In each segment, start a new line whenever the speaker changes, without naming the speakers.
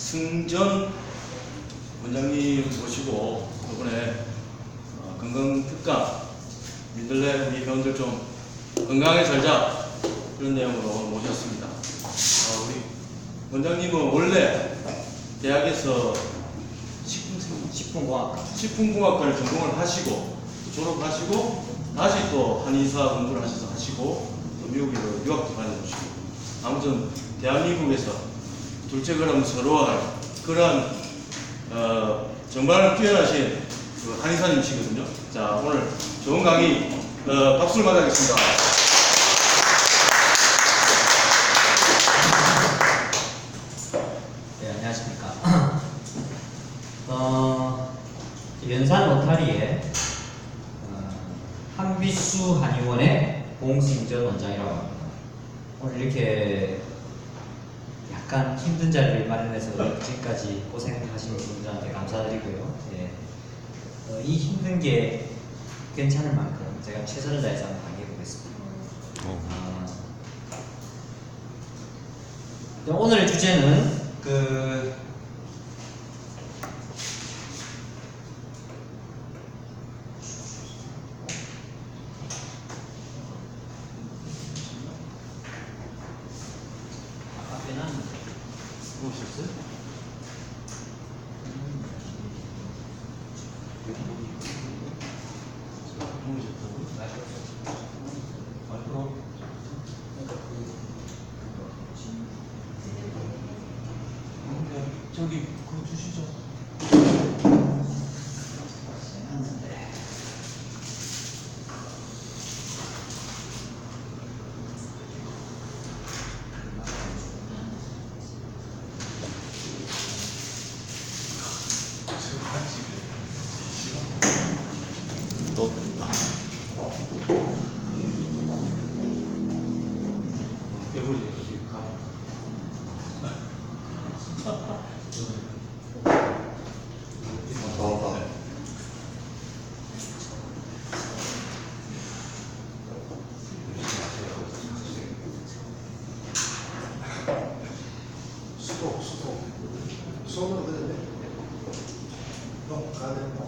승전 원장님 모시고 이번에 건강특강 민들레 우리 회원들 좀 건강하게 살자 그런 내용으로 모셨습니다. 우리 원장님은 원래 대학에서 식품공학과를 전공을 하시고 졸업하시고 다시 또 한의사 공부를 하셔서 하시고 또 미국으로 유학도 다녀오시고 아무튼 대한민국에서 둘째 그럼 서로할 그런 정말 뛰어나신 그 한의사님이시거든요. 자, 오늘 좋은 강의 박수를 맞아야겠습니다.
네, 안녕하십니까. 연산 로타리의 한비수 한의원의 봉승전 원장이라고 합니다. 오늘 이렇게 약간 힘든 자리를 마련해서 지금까지 고생하시는 분들한테 감사드리고요. 예. 이 힘든 게 괜찮을 만큼 제가 최선을 다해서 한번 강의해 보겠습니다. 오늘의 주제는
보셨어요? 저기 그거 주시죠. 또 배불리 어디 가?
수업으로 그랬네. 너 가야 된다.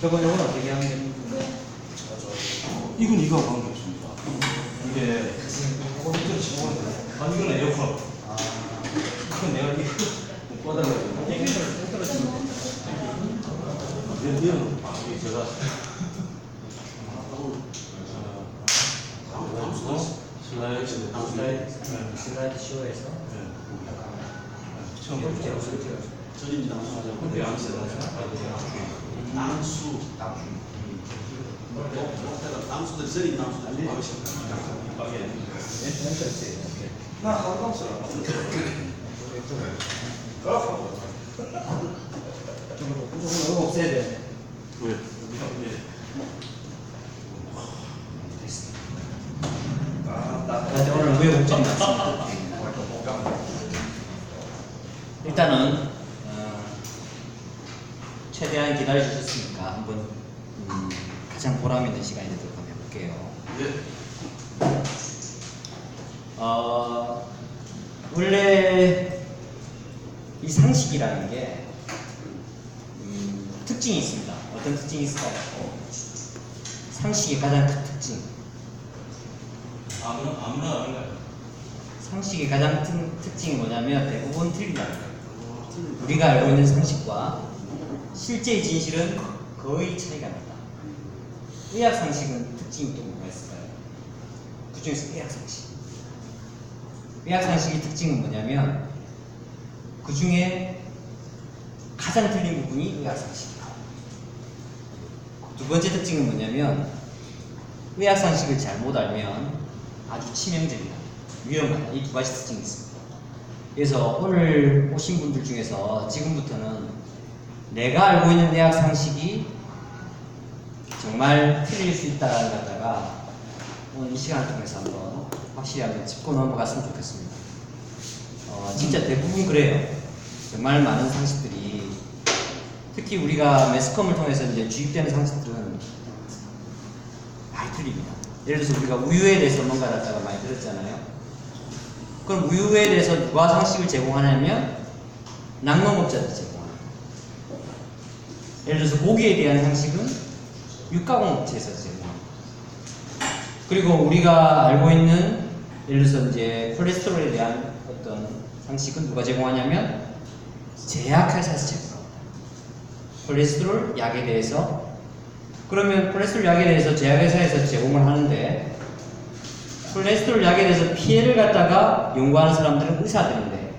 저번 요건 어떻게 하면 됩니까?
이건 이거하고 관계없습니다. 이게 이건 에어컨. 이건 내가 이거 못 받아가지고 얘기를 떨어지면 얘는 제가
슬라이드 쇼에서
처음
전입니다.
근데 안 쓰나?
남수들 전입 남수 알리. 나 상관없어.
이거 없애야 돼.
왜?
오늘 왜 목적 났습니다. 일단은 최대한 기다려 주셨으니까 한번 가장 보람 있는 시간이 되도록 한번 해볼게요. 원래 이 상식이라는 게 특징이 있습니다. 어떤 특징이 있을까요? 상식의 가장 큰 특징.
아무나 아닌가요?
상식의 가장 큰 특징이 뭐냐면 대부분 틀린다는 거예요. 우리가 알고 있는 상식과 실제의 진실은 거의 차이가 난다. 의학 상식은 특징이 또 뭐가 있을까요? 그 중에서 의학 상식. 의학 상식의 특징은 뭐냐면 그 중에 가장 틀린 부분이 의학 상식이다. 두 번째 특징은 뭐냐면 의학 상식을 잘못 알면 아주 치명적이다, 위험하다. 이 두 가지 특징이 있습니다. 그래서 오늘 오신 분들 중에서 지금부터는 내가 알고 있는 의학 상식이 정말 틀릴 수 있다는 걸 갖다가 오늘 이 시간을 통해서 한번 확실히 한번 짚고 넘어갔으면 좋겠습니다. 진짜 대부분 그래요. 정말 많은 상식들이, 특히 우리가 매스컴을 통해서 이제 주입되는 상식들은 많이 틀립니다. 예를 들어서 우리가 우유에 대해서 뭔가를 갖다가 많이 들었잖아요. 그럼 우유에 대해서 누가 상식을 제공하냐면 낙농업자들이 제공합니다. 예를 들어서 고기에 대한 상식은 육가공업체에서 제공합니다. 그리고 우리가 알고 있는 예를 들어서 이제 콜레스테롤에 대한 어떤 상식은 누가 제공하냐면 제약회사에서 제공합니다. 콜레스테롤 약에 대해서, 그러면 콜레스테롤 약에 대해서 제약회사에서 제공을 하는데 콜레스테롤 약에 대해서 피해를 갖다가 연구하는 사람들은 의사들인데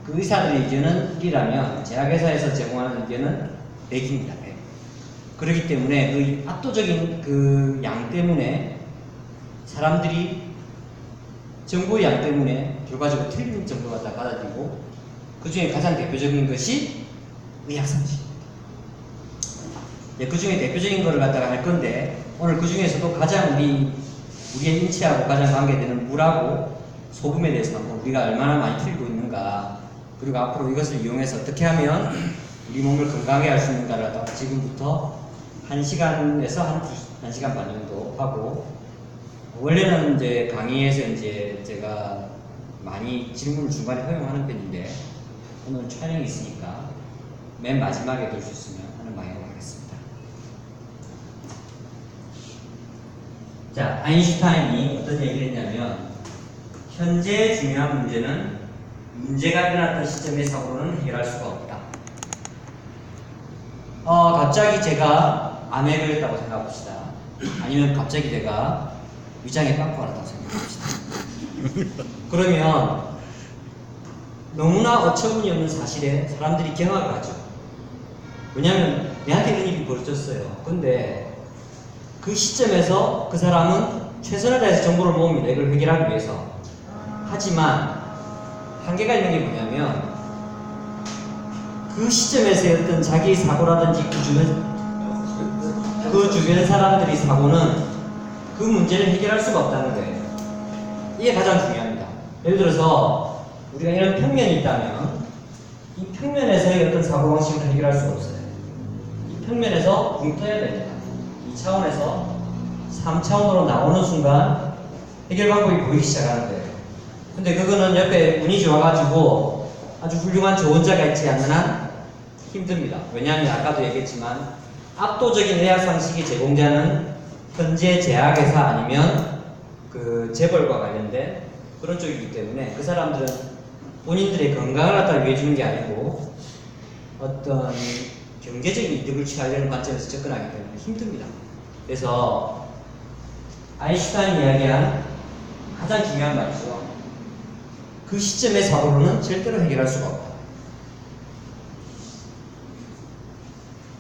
그 의사들의 의견은 1이라면 제약회사에서 제공하는 의견은 100입니다. 100. 그렇기 때문에 그 압도적인 그 양 때문에 사람들이 정보의 양 때문에 결과적으로 틀린 정보가 다 받아들이고, 그 중에 가장 대표적인 것이 의학상식입니다. 그 중에 대표적인 것을 갖다가 할 건데, 오늘 그 중에서도 가장 우리의 인체하고 가장 관계되는 물하고 소금에 대해서 한번 우리가 얼마나 많이 틀리고 있는가, 그리고 앞으로 이것을 이용해서 어떻게 하면 우리 몸을 건강하게 할 수 있는가를 갖다가 지금부터 1시간에서 1시간 반 정도 하고, 원래는 이제 강의에서 이제 제가 많이 질문을 중간에 허용하는 편인데 오늘 촬영이 있으니까 맨 마지막에 들 수 있으면 하는 방향으로 하겠습니다. 자, 아인슈타인이 어떤 얘기를 했냐면, 현재 중요한 문제는 문제가 일어났던 시점의 사고로는 해결할 수가 없다. 갑자기 제가 암에 걸렸다고 생각합시다. 아니면 갑자기 내가 위장에 빵꾸가 났다고 생각합시다. 그러면 너무나 어처구니 없는 사실에 사람들이 경악을 하죠. 왜냐하면 내한테 이런 일이 벌어졌어요. 근데 그 시점에서 그 사람은 최선을 다해서 정보를 모읍니다. 이걸 해결하기 위해서. 하지만 한계가 있는 게 뭐냐면, 그 시점에서의 어떤 자기의 사고라든지 그 주변 사람들의 사고는 그 문제를 해결할 수가 없다는 거예요. 이게 가장 중요합니다. 예를 들어서 우리가 이런 평면이 있다면 이 평면에서의 어떤 사고방식을 해결할 수가 없어요. 이 평면에서 붕 떠야 됩니다. 2차원에서 3차원으로 나오는 순간 해결 방법이 보이기 시작하는 거예요. 근데 그거는 옆에 운이 좋아가지고 아주 훌륭한 조언자가 있지 않는 한 힘듭니다. 왜냐하면 아까도 얘기했지만 압도적인 의학 상식의 제공자는 현재 제약회사 아니면 그 재벌과 관련된 그런 쪽이기 때문에 그 사람들은 본인들의 건강을 갖다 위해 주는 게 아니고 어떤 경제적인 이득을 취하려는 관점에서 접근하기 때문에 힘듭니다. 그래서 아인슈타인이 이야기한 가장 중요한 말이죠. 그 시점의 사고로는 절대로 해결할 수가 없다.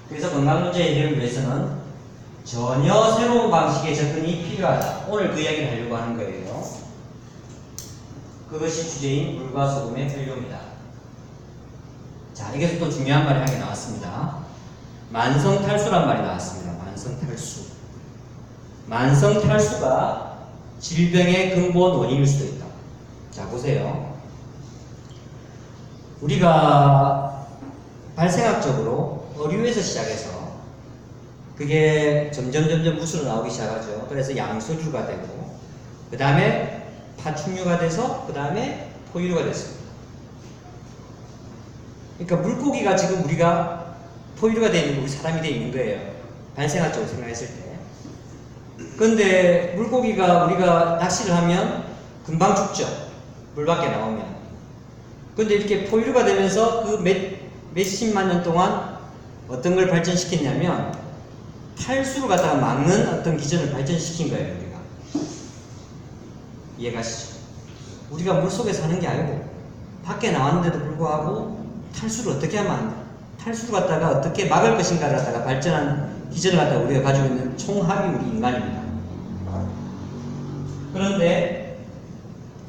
그래서 건강 문제 해결을 위해서는 전혀 새로운 방식의 접근이 필요하다. 오늘 그 이야기를 하려고 하는 거예요. 그것이 주제인 물과 소금의 편료입니다. 자, 여기서 또 중요한 말이 한 개 나왔습니다. 만성탈수란 말이 나왔습니다. 만성탈수. 만성탈수가 질병의 근본 원인일 수도 있다. 자, 보세요. 우리가 발생학적으로 어류에서 시작해서 그게 점점 무수로 나오기 시작하죠. 그래서 양서류가 되고, 그 다음에 파충류가 돼서, 그 다음에 포유류가 됐습니다. 그러니까 물고기가 지금 우리가 포유류가 되어 있는, 우리 사람이 되어 있는 거예요. 발생학적으로 생각했을 때. 근데 물고기가 우리가 낚시를 하면 금방 죽죠. 물 밖에 나오면. 근데 이렇게 포유류가 되면서 그 몇십만 년 동안 어떤 걸 발전시켰냐면 탈수를 갖다가 막는 어떤 기전을 발전시킨 거예요. 우리가 이해가시죠? 우리가 물속에 사는 게 아니고 밖에 나왔는데도 불구하고 탈수를 어떻게 하면 안 돼? 탈수를 갖다가 어떻게 막을 것인가를 갖다가 발전한 기전을 갖다가 우리가 가지고 있는 총합이 우리 인간입니다. 그런데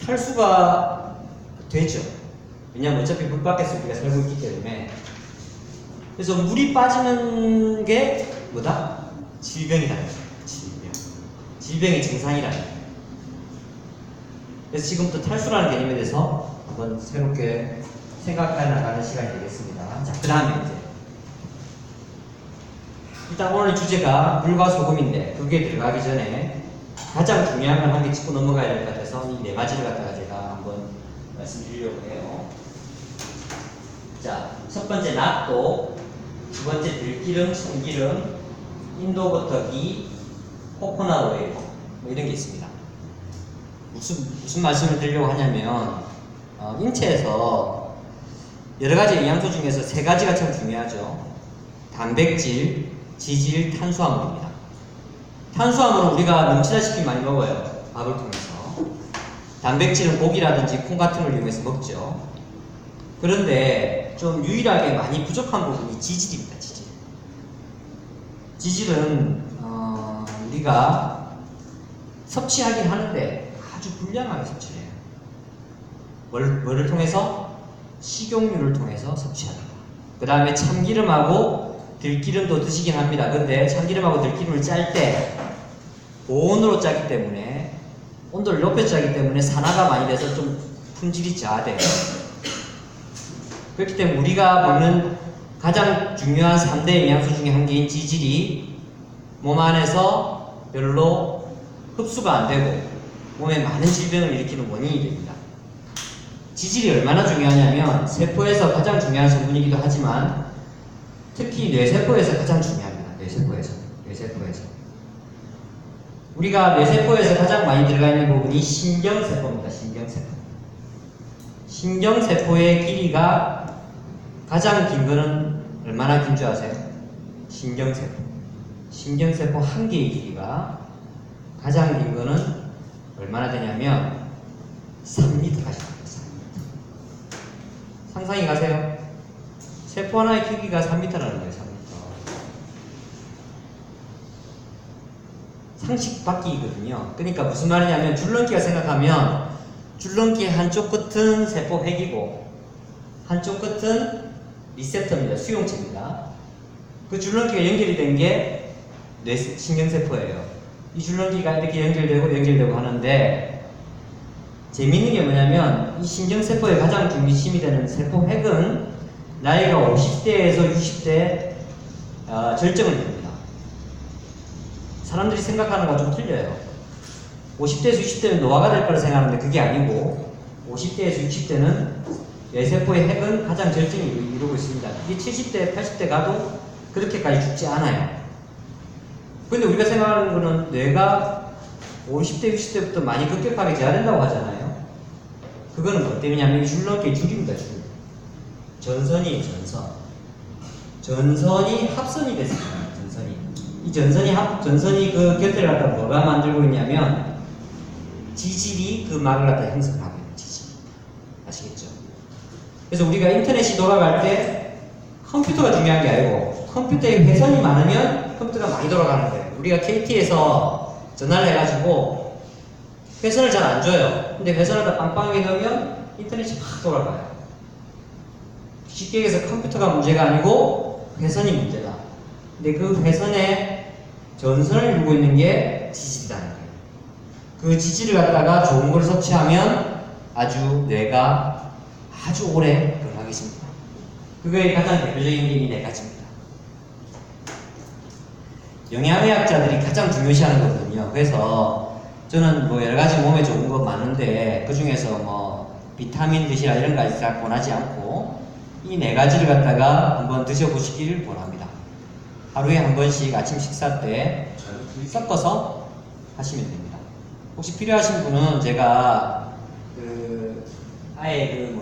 탈수가 되죠. 왜냐면 어차피 물 밖에서 우리가 살고 있기 때문에. 그래서 물이 빠지는 게 뭐다? 질병이다. 질병. 질병의 증상이다. 그래서 지금부터 탈수라는 개념에 대해서 한번 새롭게 생각해 나가는 시간이 되겠습니다. 자, 그 다음에 이제 일단 오늘 주제가 물과 소금인데 그게 들어가기 전에 가장 중요한 걸 한 개 짚고 넘어가야 될 것 같아서 이 네 가지를 갖다가 제가 한번 말씀드리려고 해요. 자, 첫 번째 낫또, 두 번째 들기름, 참기름, 인도버터기, 코코넛 오일 뭐 이런 게 있습니다. 무슨 말씀을 드리려고 하냐면 인체에서 여러 가지 영양소 중에서 세 가지가 참 중요하죠. 단백질, 지질, 탄수화물입니다. 탄수화물은 우리가 넘치다시피 많이 먹어요. 밥을 통해서. 단백질은 고기라든지 콩 같은 걸 이용해서 먹죠. 그런데 좀 유일하게 많이 부족한 부분이 지질입니다. 지질은 우리가 섭취하긴 하는데 아주 불량하게 섭취해요. 뭐를 통해서? 식용유를 통해서 섭취합니다. 그 다음에 참기름하고 들기름도 드시긴 합니다. 근데 참기름하고 들기름을 짤 때 고온으로 짜기 때문에 온도를 높여 짜기 때문에 산화가 많이 돼서 좀 품질이 저하돼요. 그렇기 때문에 우리가 먹는 가장 중요한 3대 영양소 중에 한 개인 지질이 몸 안에서 별로 흡수가 안 되고 몸에 많은 질병을 일으키는 원인이 됩니다. 지질이 얼마나 중요하냐면 세포에서 가장 중요한 성분이기도 하지만 특히 뇌세포에서 가장 중요합니다. 뇌세포에서. 우리가 뇌세포에서 가장 많이 들어가 있는 부분이 신경세포입니다. 신경세포의 길이가 가장 긴 거는 얼마나 긴 줄 아세요? 신경세포 한 개의 길이가 가장 긴 거는 얼마나 되냐면 3m까지 됩니다. 상상이 가세요? 세포 하나의 크기가 3m라는 거예요. 3m. 상식 밖이거든요. 그러니까 무슨 말이냐면 줄넘기가 생각하면 줄넘기 한쪽 끝은 세포 핵이고 한쪽 끝은 리셉터입니다. 수용체입니다. 그 줄넘기가 연결이 된 게 신경세포예요. 이 줄넘기가 이렇게 연결되고 하는데 재미있는 게 뭐냐면 이 신경세포의 가장 중심이 되는 세포 핵은 나이가 50대에서 60대 절정을 이룹니다. 사람들이 생각하는 거랑 좀 틀려요. 50대에서 60대는 노화가 될 거라 생각하는데 그게 아니고 50대에서 60대는 뇌세포의 핵은 가장 절정을 이루고 있습니다. 이게 70대, 80대 가도 그렇게까지 죽지 않아요. 근데 우리가 생각하는 거는 뇌가 50대, 60대부터 많이 급격하게 재활된다고 하잖아요. 그거는 뭐 때문이냐면 이 줄넘기의 줄입니다. 줄. 전선이에요. 전선이 합선이 됐습니다. 이 전선이 그 곁을 갖다 뭐가 만들고 있냐면 지질이 그 막을 갖다 형성하고 있는 지질. 아시겠죠? 그래서 우리가 인터넷이 돌아갈 때 컴퓨터가 중요한 게 아니고 컴퓨터에 회선이 많으면 컴퓨터가 많이 돌아가는 거예요. 우리가 KT에서 전화를 해가지고 회선을 잘 안 줘요. 근데 회선을 다 빵빵하게 넣으면 인터넷이 막 돌아가요. 쉽게 얘기해서 컴퓨터가 문제가 아니고 회선이 문제다. 근데 그 회선에 전선을 이루고 있는 게 지질이라는 거예요. 그 지질을 갖다가 좋은 걸 섭취하면 아주 뇌가 아주 오래 건강해집니다. 그거의 가장 대표적인 게 이 네 가지입니다. 영양의학자들이 가장 중요시하는 거거든요. 그래서 저는 뭐 여러 가지 몸에 좋은 거 많은데 그 중에서 뭐 비타민 드시라 이런 거 잘 권하지 않고 이 네 가지를 갖다가 한번 드셔보시기를 권합니다. 하루에 한 번씩 아침 식사 때 섞어서 하시면 됩니다. 혹시 필요하신 분은 제가 아예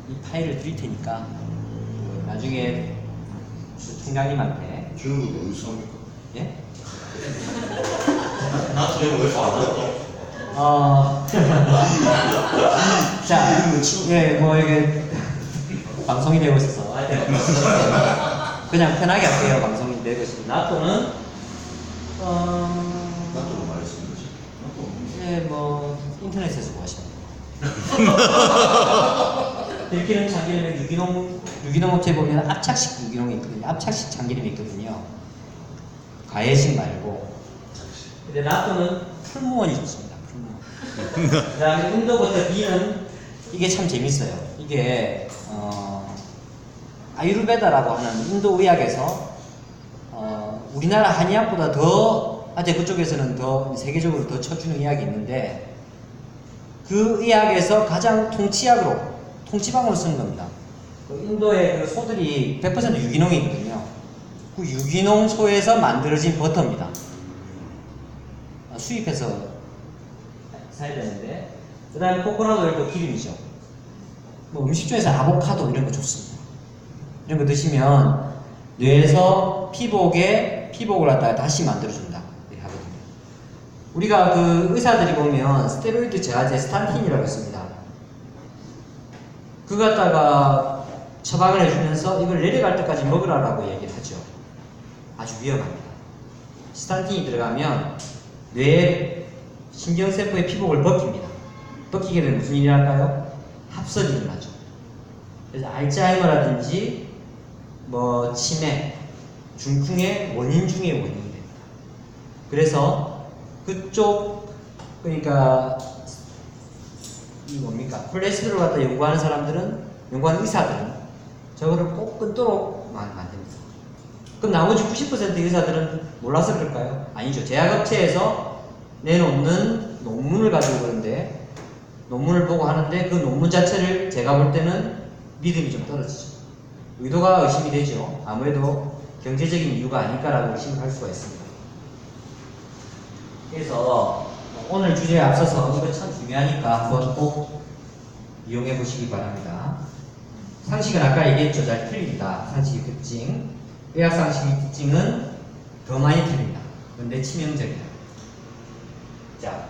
이 파일을 드릴 테니까 나중에 총장님한테
주는 거 어디서 합니까?
예?
나도 왜
자, 예, 뭐 이게 방송이 되고 있어서 그냥 편하게 할게요. 방송이 되고 있습니다. 나토는
나도 말했습니다.
예, 뭐 인터넷에서 구하시면 돼요. 들기름 참기름에 유기농 업체에 보면 압착식 유기농이 있거든요. 압착식 참기름이 있거든요. 가해식 말고. 근데 나또는 풀무원이 좋습니다. 풀무원. 그 다음에 인도부터 B는 이게 참 재밌어요. 이게 아유르베다라고 하는 인도 의학에서 우리나라 한의학보다 더 아직 그쪽에서는 더 세계적으로 더 쳐주는 의학이 있는데 그 의학에서 가장 통치방으로 쓰는 겁니다. 그 인도의 그 소들이 100% 유기농이거든요. 그 유기농 소에서 만들어진 버터입니다. 수입해서 사야 되는데 그 다음에 코코넛 오일도 기름이죠. 뭐 음식 중에서 아보카도 이런 거 좋습니다. 이런 거 드시면 뇌에서 피복을 갖다가 다시 만들어준다 이렇게 하거든요. 우리가 그 의사들이 보면 스테로이드 저하제 스탄틴이라고 있습니다. 그거 갖다가 처방을 해주면서 이걸 내려갈 때까지 먹으라라고 얘기를 하죠. 아주 위험합니다. 스탄틴이 들어가면 뇌의 신경세포의 피복을 벗깁니다. 벗기게 되면 무슨 일이 할까요? 합선이 일어나죠. 그래서 알츠하이머라든지 뭐 치매, 중풍의 원인 중에 원인이 됩니다. 그래서 그쪽 그러니까 이 뭡니까 콜레스테롤 갖다 연구하는 의사들은 저거를 꼭 끊도록 만듭니다. 그럼 나머지 90% 의사들은 몰라서 그럴까요? 아니죠. 제약업체에서 내놓는 논문을 가지고 그런데 논문을 보고 하는데 그 논문 자체를 제가 볼 때는 믿음이 좀 떨어지죠. 의도가 의심이 되죠. 아무래도 경제적인 이유가 아닐까라고 의심을 할 수가 있습니다. 그래서 오늘 주제에 앞서서 이거 참 중요하니까 한번 꼭 이용해 보시기 바랍니다. 상식은 아까 얘기했죠. 잘 틀립니다. 상식의 특징. 의학 상식의 특징은 더 많이 틀립니다. 그런데 치명적이다. 자,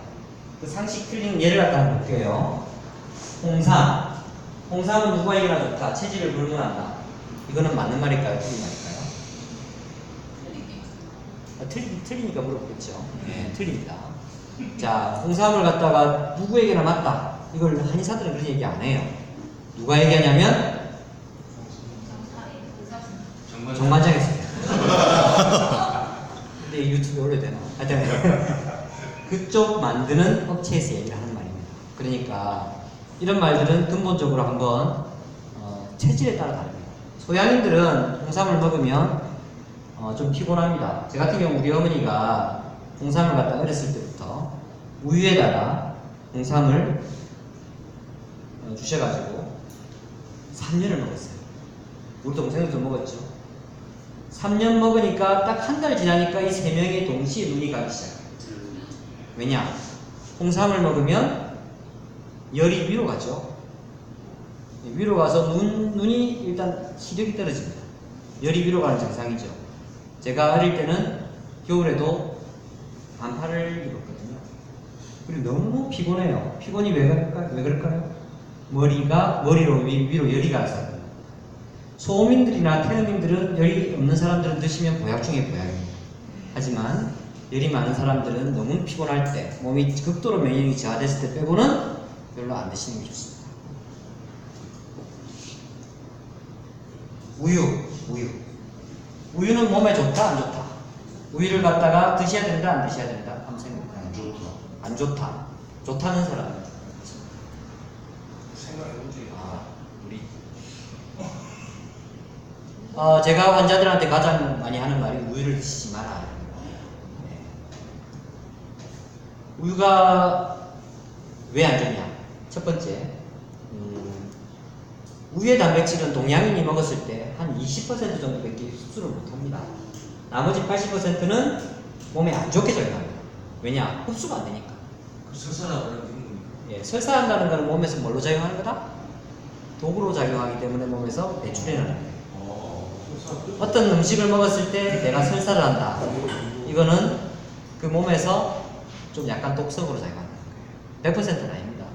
그 상식 틀린 예를 갖다 한번 볼게요. 홍삼은 누가 얘기나 좋다. 체질을 불문한다. 이거는 맞는 말일까요? 틀린 말일까요? 틀리니까 물어보겠죠. 네, 틀립니다. 자, 홍삼을 갖다가 누구에게나 맞다. 이걸 한의사들은 그런 얘기 안 해요. 누가 얘기하냐면 정관장에서 근데 유튜브에 올려야 되나? 하여튼 그쪽 만드는 업체에서 얘기를 하는 말입니다. 그러니까 이런 말들은 근본적으로 한번 체질에 따라 다릅니다. 소양인들은 홍삼을 먹으면 좀 피곤합니다. 제 같은 경우 우리 어머니가 홍삼을 갖다 어렸을 때부터 우유에다가 홍삼을 주셔가지고 3년을 먹었어요. 우리 동생들도 먹었죠. 3년 먹으니까 딱 한 달 지나니까 이 세 명이 동시에 눈이 가기 시작해요. 왜냐? 홍삼을 먹으면 열이 위로 가죠. 위로 가서 눈이 일단 시력이 떨어집니다. 열이 위로 가는 증상이죠. 제가 어릴 때는 겨울에도 반팔을 입었거든요. 그리고 너무 피곤해요. 피곤이 왜 그럴까요? 머리로 위로 열이 가서. 소음인들이나 태음인들은 열이 없는 사람들은 드시면 보약 중에 보약입니다. 하지만 열이 많은 사람들은 너무 피곤할 때, 몸이 극도로免疫이 저하됐을 때 빼고는 별로 안 드시는 게 좋습니다. 우유는 몸에 좋다 안 좋다? 우유를 갖다가 드셔야 된다 안 드셔야 된다? 한번 생각해보세요. 안 좋다. 좋다는 사람은
생각해보지.
제가 환자들한테 가장 많이 하는 말이 우유를 드시지 마라. 네. 우유가 왜 안 좋냐? 첫 번째, 우유의 단백질은 동양인이 먹었을 때 한 20% 정도밖에 흡수를 못합니다. 나머지 80%는 몸에 안 좋게 작용합니다. 왜냐? 흡수가 안 되니까.
설사라는 겁니까?
예, 설사한다는 것은 몸에서 뭘로 작용하는 거다? 독으로 작용하기 때문에 몸에서 배출해내는 거예요. 어떤 음식을 먹었을 때 내가 설사를 한다. 이거는 그 몸에서 좀 약간 독성으로 작용한다는 거예요. 100%는 아닙니다.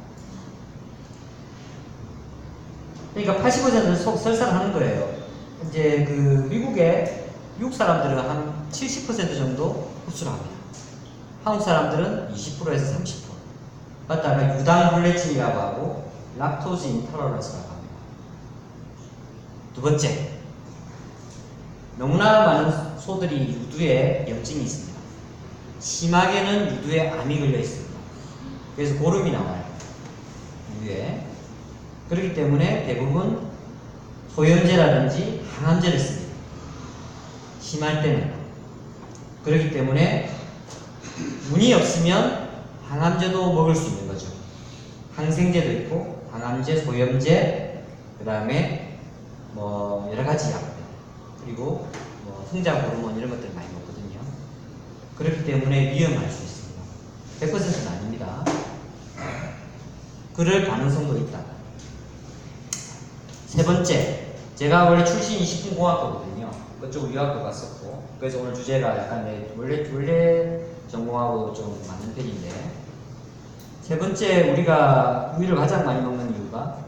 그러니까 80%는 설사를 하는 거예요. 이제 그 미국 사람들은 한 70% 정도 흡수를 합니다. 한국 사람들은 20%에서 30%. 갖다가 유당불내증이라고 하고 락토즈 인톨러런스라고 합니다. 두 번째, 너무나 많은 소들이 유두에 염증이 있습니다. 심하게는 유두에 암이 걸려 있습니다. 그래서 고름이 나와요. 유두에. 그렇기 때문에 대부분 소염제라든지 항암제를 씁니다. 심할 때는. 그렇기 때문에 문이 없으면 항암제도 먹을 수 있는 거죠. 항생제도 있고 항암제, 소염제, 그 다음에 뭐 여러 가지 약들, 그리고 뭐 성장 호르몬 이런 것들 많이 먹거든요. 그렇기 때문에 위험할 수 있습니다. 100%는 아닙니다. 그럴 가능성도 있다. 세 번째, 제가 원래 출신이 식품공학과거든요. 그쪽 유학도 갔었고, 그래서 오늘 주제가 약간 내 원래 전공하고 좀 맞는 편인데, 세 번째, 우리가 우유를 가장 많이 먹는 이유가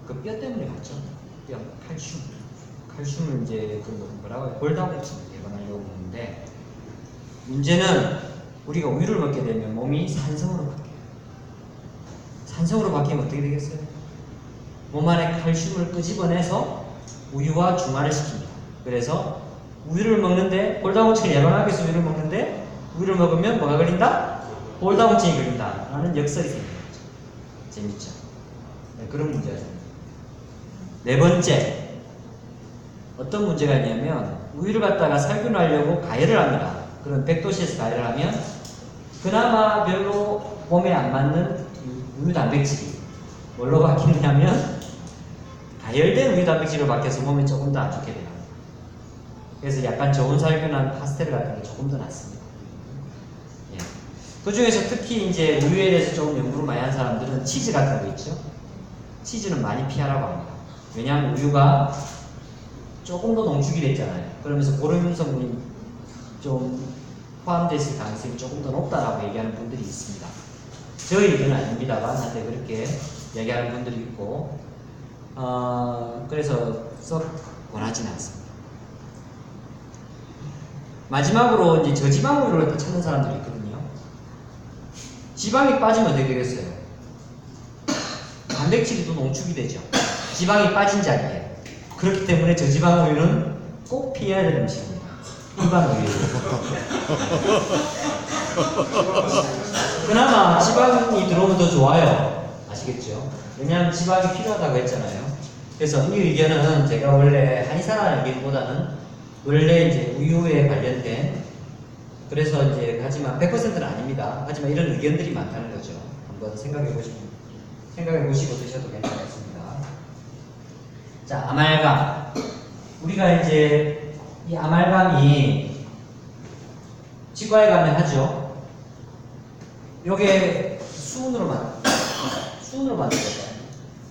그 뼈 때문에 맞죠? 뼈, 칼슘. 칼슘을 이제 그 뭐라고 해요? 골다공증을 예방하려고 먹는데, 문제는 우리가 우유를 먹게 되면 몸이 산성으로 바뀌어요. 산성으로 바뀌면 어떻게 되겠어요? 몸 안에 칼슘을 끄집어내서 우유와 중화를 시킵니다. 그래서 우유를 먹는데 골다공증을 예방하기 위해서 우유를 먹는데 우유를 먹으면 뭐가 걸린다? 골다공증이 걸린다 라는 역설이 생기는 거죠. 재밌죠? 네, 그런 문제가 생깁니다. 네 번째, 어떤 문제가 있냐면 우유를 갖다가 살균하려고 가열을 합니다. 그런 100도씨에서 가열을 하면 그나마 별로 몸에 안 맞는 우유 단백질이 뭘로 바뀌느냐면 가열된 우유 단백질로 바뀌어서 몸에 조금 더 안 좋게 돼요. 그래서 약간 저온 살균한 파스텔 같은 게 조금 더 낫습니다. 예. 그 중에서 특히 이제 우유에 대해서 조금 연구를 많이 한 사람들은 치즈 같은 거 있죠. 치즈는 많이 피하라고 합니다. 왜냐하면 우유가 조금 더 농축이 됐잖아요. 그러면서 고름 성분이 좀 포함됐을 가능성이 조금 더 높다라고 얘기하는 분들이 있습니다. 저희 의견은 아닙니다만 한테 그렇게 얘기하는 분들이 있고, 그래서 썩 원하지는 않습니다. 마지막으로 이제 저지방 우유를 또 찾는 사람들이 있거든요. 지방이 빠지면 어떻게 되겠어요? 단백질이 또 농축이 되죠. 지방이 빠진 자리에. 그렇기 때문에 저지방 우유는 꼭 피해야 되는 음식입니다. 일반 우유. 그나마 지방이 들어오면 더 좋아요. 아시겠죠? 왜냐하면 지방이 필요하다고 했잖아요. 그래서 이 의견은 제가 원래 한의사라는 의견보다는 원래 이제 우유에 관련된, 그래서 이제 하지만 100%는 아닙니다. 하지만 이런 의견들이 많다는 거죠. 한번 생각해 보시고 드셔도 괜찮겠습니다. 자, 아말감. 우리가 이제 이 아말감이 치과에 가면 하죠. 요게 수은으로 만든 거죠.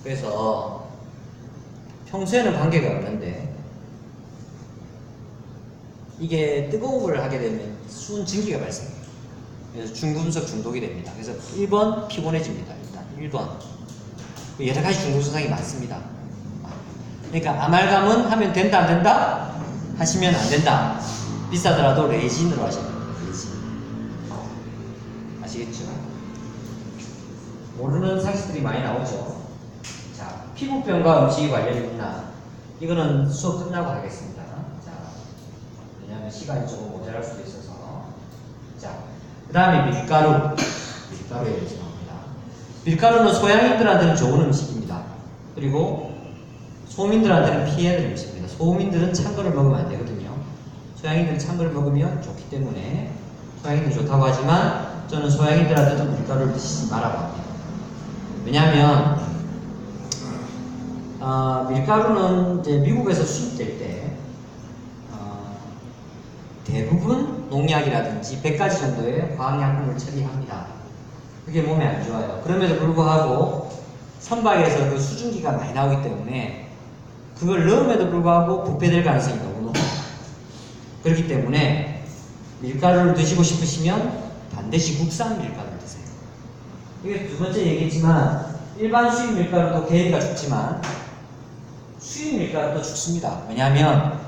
그래서 평소에는 관계가 없는데 이게 뜨거운 걸 하게 되면 수은 증기가 발생해요. 그래서 중금속 중독이 됩니다. 그래서 1번 피곤해집니다. 일단 1번 여러 가지 중독 증상이 많습니다. 그러니까 아말감은 하면 된다 안 된다? 하시면 안 된다. 비싸더라도 레진으로 하셔야 됩니다. 레진. 아시겠죠? 모르는 상식들이 많이 나오죠. 자, 피부병과 음식이 관련이 있나? 이거는 수업 끝나고 하겠습니다. 자, 왜냐하면 시간이 조금 모자랄 수도 있어서. 자, 그 다음에 밀가루에 대해서 나옵니다. 밀가루는 소양인들한테는 좋은 음식입니다. 그리고 소민들한테는 피해야 될 음식입니다. 소민들은 찬 거를 먹으면 안 되거든요. 소양인들은 찬 거를 먹으면 좋기 때문에 소양인들이 좋다고 하지만 저는 소양인들한테도 밀가루를 드시지 말라고 합니다. 왜냐하면 밀가루는 이제 미국에서 수입될 때 대부분 농약이라든지 100가지 정도의 화학약품을 처리합니다. 그게 몸에 안 좋아요. 그럼에도 불구하고 선박에서 그 수증기가 많이 나오기 때문에 그걸 넣음에도 불구하고 부패될 가능성이 너무 높아요. 그렇기 때문에 밀가루를 드시고 싶으시면 반드시 국산 밀가루를 드세요. 이게 두 번째 얘기했지만 일반 수입 밀가루도 개미가 죽지만 수입 밀가루도 죽습니다. 왜냐하면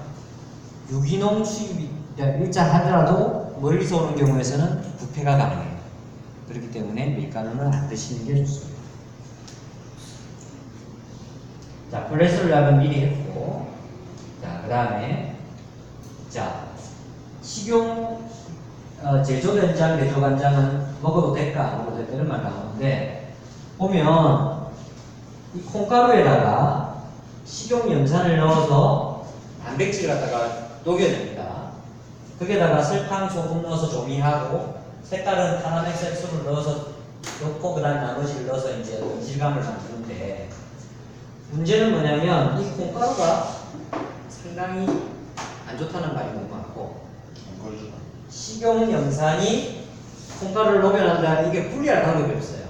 유기농 수입이 일자 하더라도 멀리서 오는 경우에서는 부패가 가능해요. 그렇기 때문에 밀가루는 안 드시는 게 좋습니다. 자, 콜레스테롤 약은 미리 했고, 자, 그 다음에, 자, 식용 제조된장, 내조간장은 먹어도 될까, 안 먹어도 될까, 이런 말 나오는데, 보면, 이 콩가루에다가 식용 염산을 넣어서 단백질을 갖다가 녹여냅니다. 거기에다가 설탕, 소금 넣어서 조미하고, 색깔은 카라멜 색소를 넣어서 넣고, 그 다음에 나머지를 넣어서 이제 이질감을 만드는데, 문제는 뭐냐면 이 콩가루가 상당히 안 좋다는 말이 너무 많고 식용 염산이 콩가루를 녹여낸다면 이게 분리할 방법이 없어요.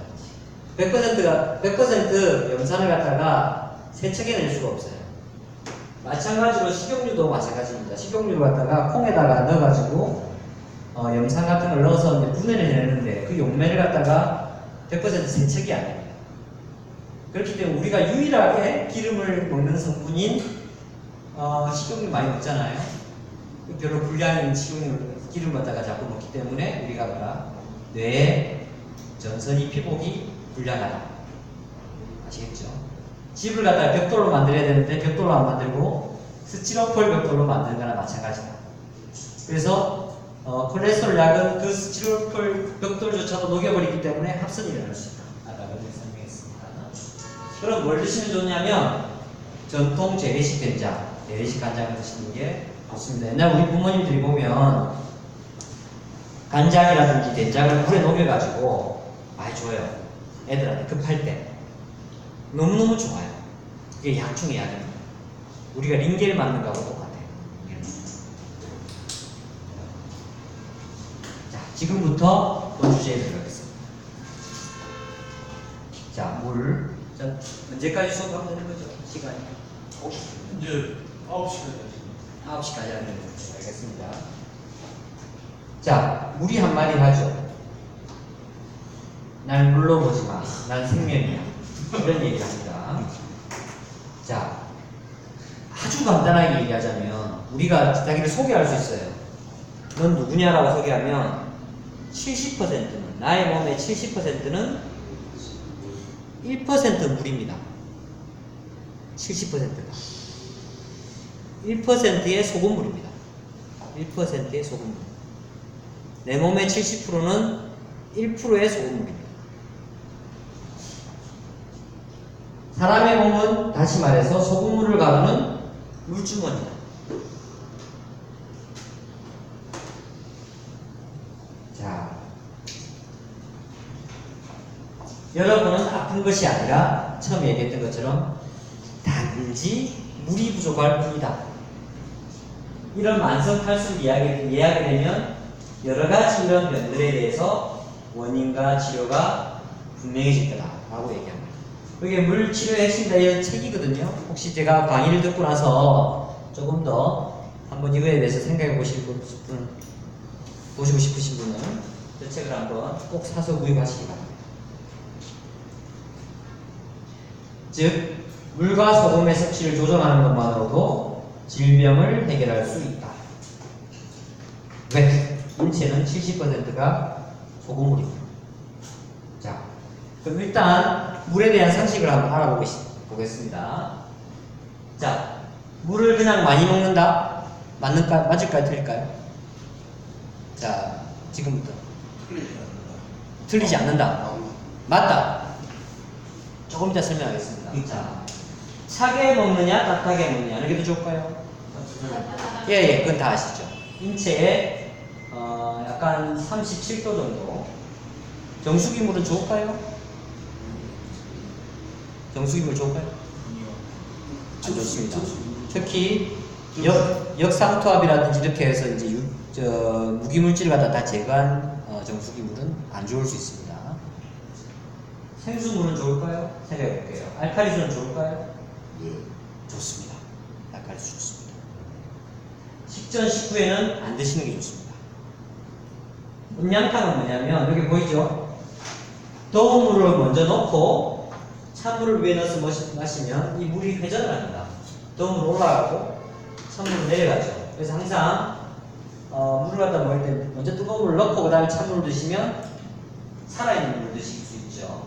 100% 염산을 갖다가 세척해낼 수가 없어요. 마찬가지로 식용유도 마찬가지입니다. 식용유를 갖다가 콩에다가 넣어가지고 염산 같은 걸 넣어서 이제 분해내는데 그 용매를 갖다가 100% 세척이 안 됩니다. 그렇기 때문에 우리가 유일하게 기름을 먹는 성분인 식용유 많이 먹잖아요. 별로 불량인 식용유 기름 갖다가 자꾸 먹기 때문에 우리가 뭐라 뇌에 전선이 피복이 불량하다. 아시겠죠? 집을 갖다가 벽돌로 만들어야 되는데 벽돌로 안 만들고 스티로폴 벽돌로 만드는 거나 마찬가지다. 그래서 콜레스테롤 약은 그 스티로폴 벽돌조차도 녹여버리기 때문에 합선이 일어날 수 있다. 아까 설명했습니다. 그럼 뭘 드시면 좋냐면 전통 재래식 된장, 재래식 간장을 드시는 게 좋습니다. 옛날 우리 부모님들이 보면 간장이라든지 된장을 물에 녹여가지고 많이 줘요. 애들한테 급할 때 너무너무 좋아요. 그게 약 중에 약입니다. 우리가 링겔 맞는 거하고 똑같아요. 자, 지금부터 본 주제에 들어가겠습니다. 자, 물. 자, 언제까지 수업하면 되는 거죠? 시간이?
이제 9시까지
9시까지 하면 되죠. 알겠습니다. 자, 물이 한마디 하죠. 날 물로 보지 마. 난 생명이야. 이런 얘기를 합니다. 자, 아주 간단하게 얘기하자면 우리가 자기를 소개할 수 있어요. 넌 누구냐라고 소개하면 70%는 나의 몸의 70%는 1% 물입니다. 70%가 1%의 소금물입니다. 1%의 소금물. 내 몸의 70%는 1%의 소금물입니다. 사람의 몸은 다시 말해서 소금물을 가두는 물주머니다. 자, 여러분은 아픈 것이 아니라 처음 얘기했던 것처럼 단지 물이 부족할 뿐이다. 이런 만성 탈수를 이해하게 되면 여러 가지 이런 면들에 대해서 원인과 치료가 분명해질 거다라고 얘기합니다. 이게 물 치료의 핵심이다 이런 책이거든요. 혹시 제가 강의를 듣고 나서 조금 더 한번 이거에 대해서 생각해 보시고 싶으신 분은 이 책을 한번 꼭 사서 구입하시기 바랍니다. 즉, 물과 소금의 섭취를 조정하는 것만으로도 질병을 해결할 수 있다. 왜? 인체는 70%가 소금물입니다. 자, 그럼 일단 물에 대한 상식을 한번 알아보겠습니다. 자, 물을 그냥 많이 먹는다? 맞을까요? 틀릴까요? 자, 지금부터. 틀리지 않는다. 맞다. 조금 이따 설명하겠습니다. 자, 차게 먹느냐, 따뜻하게 먹느냐, 어느 게 더 좋을까요? 예, 그건 다 아시죠. 인체에 약간 37도 정도. 정수기 물은 좋을까요? 정수기 물 좋을까요? 안 좋습니다. 특히 역상투압이라든지 이렇게 해서 이제 무기물질을 갖다 다 제거한 정수기 물은 안 좋을 수 있습니다. 생수물은 좋을까요? 생각해 볼게요. 알칼리수는 좋을까요?
예.
좋습니다. 알칼리수 좋습니다. 식전 식후에는 안 드시는 게 좋습니다. 음양탕은 뭐냐면 여기 보이죠? 더운 물을 먼저 넣고 찬물을 위에 넣어서 마시면 이 물이 회전을 합니다. 더운 물 올라가고 찬물은 내려가죠. 그래서 항상 물을 갖다 먹을 때 먼저 뜨거운 물을 넣고 그 다음에 찬물을 드시면 살아있는 물을 드실 수 있죠.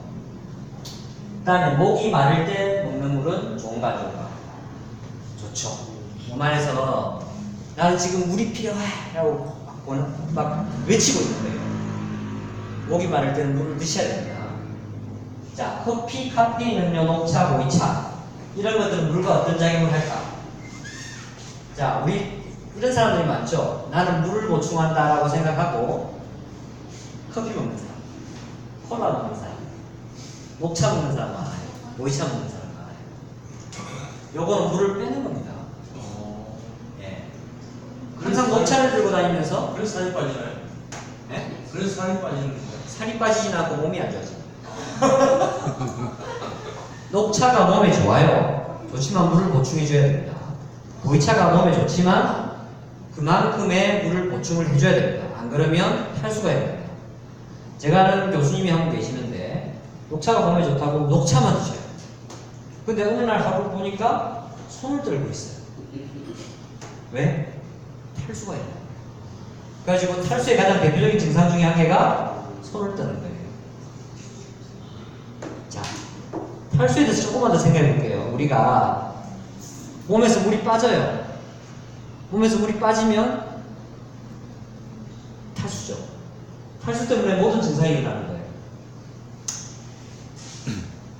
그 다음에 목이 마를 때 먹는 물은 좋은가 안 좋은가? 좋죠. 몸 안에서 나는 지금 물이 필요해 라고 막 외치고 있는 거예요. 목이 마를 때는 물을 드셔야 됩니다. 자, 커피, 카페인 음료, 녹차, 보이차 이런 것들은 물과 어떤 작용을 할까? 자, 우리 이런 사람들이 많죠. 나는 물을 보충한다라고 생각하고 커피 먹는 사람, 콜라 먹는 사람, 녹차 먹는 사람 많아요. 보이차 먹는 사람 많아요. 요거는 물을 빼는 겁니다. 예. 항상 녹차를 들고 다니면서
그래서 살이 빠지나요?
예?
그래서 살이 빠지는 거예요.
살이 빠지진 않고 몸이 안 좋아집니다. 녹차가 몸에 좋아요. 좋지만 물을 보충해줘야 됩니다. 보이차가 몸에 좋지만 그만큼의 물을 보충을 해줘야 됩니다. 안 그러면 탈수가 됩니다. 제가 아는 교수님이 한 분 계시는데 녹차가 몸에 좋다고 녹차만 드셔요. 근데 어느 날 하루 보니까 손을 떨고 있어요. 왜? 탈수가 있나요? 그래가지고 탈수의 가장 대표적인 증상 중에 한 개가 손을 떠는 거예요. 자, 탈수에 대해서 조금만 더 생각해 볼게요. 우리가 몸에서 물이 빠져요. 몸에서 물이 빠지면 탈수죠. 탈수 때문에 모든 증상이 일어나는 거예요.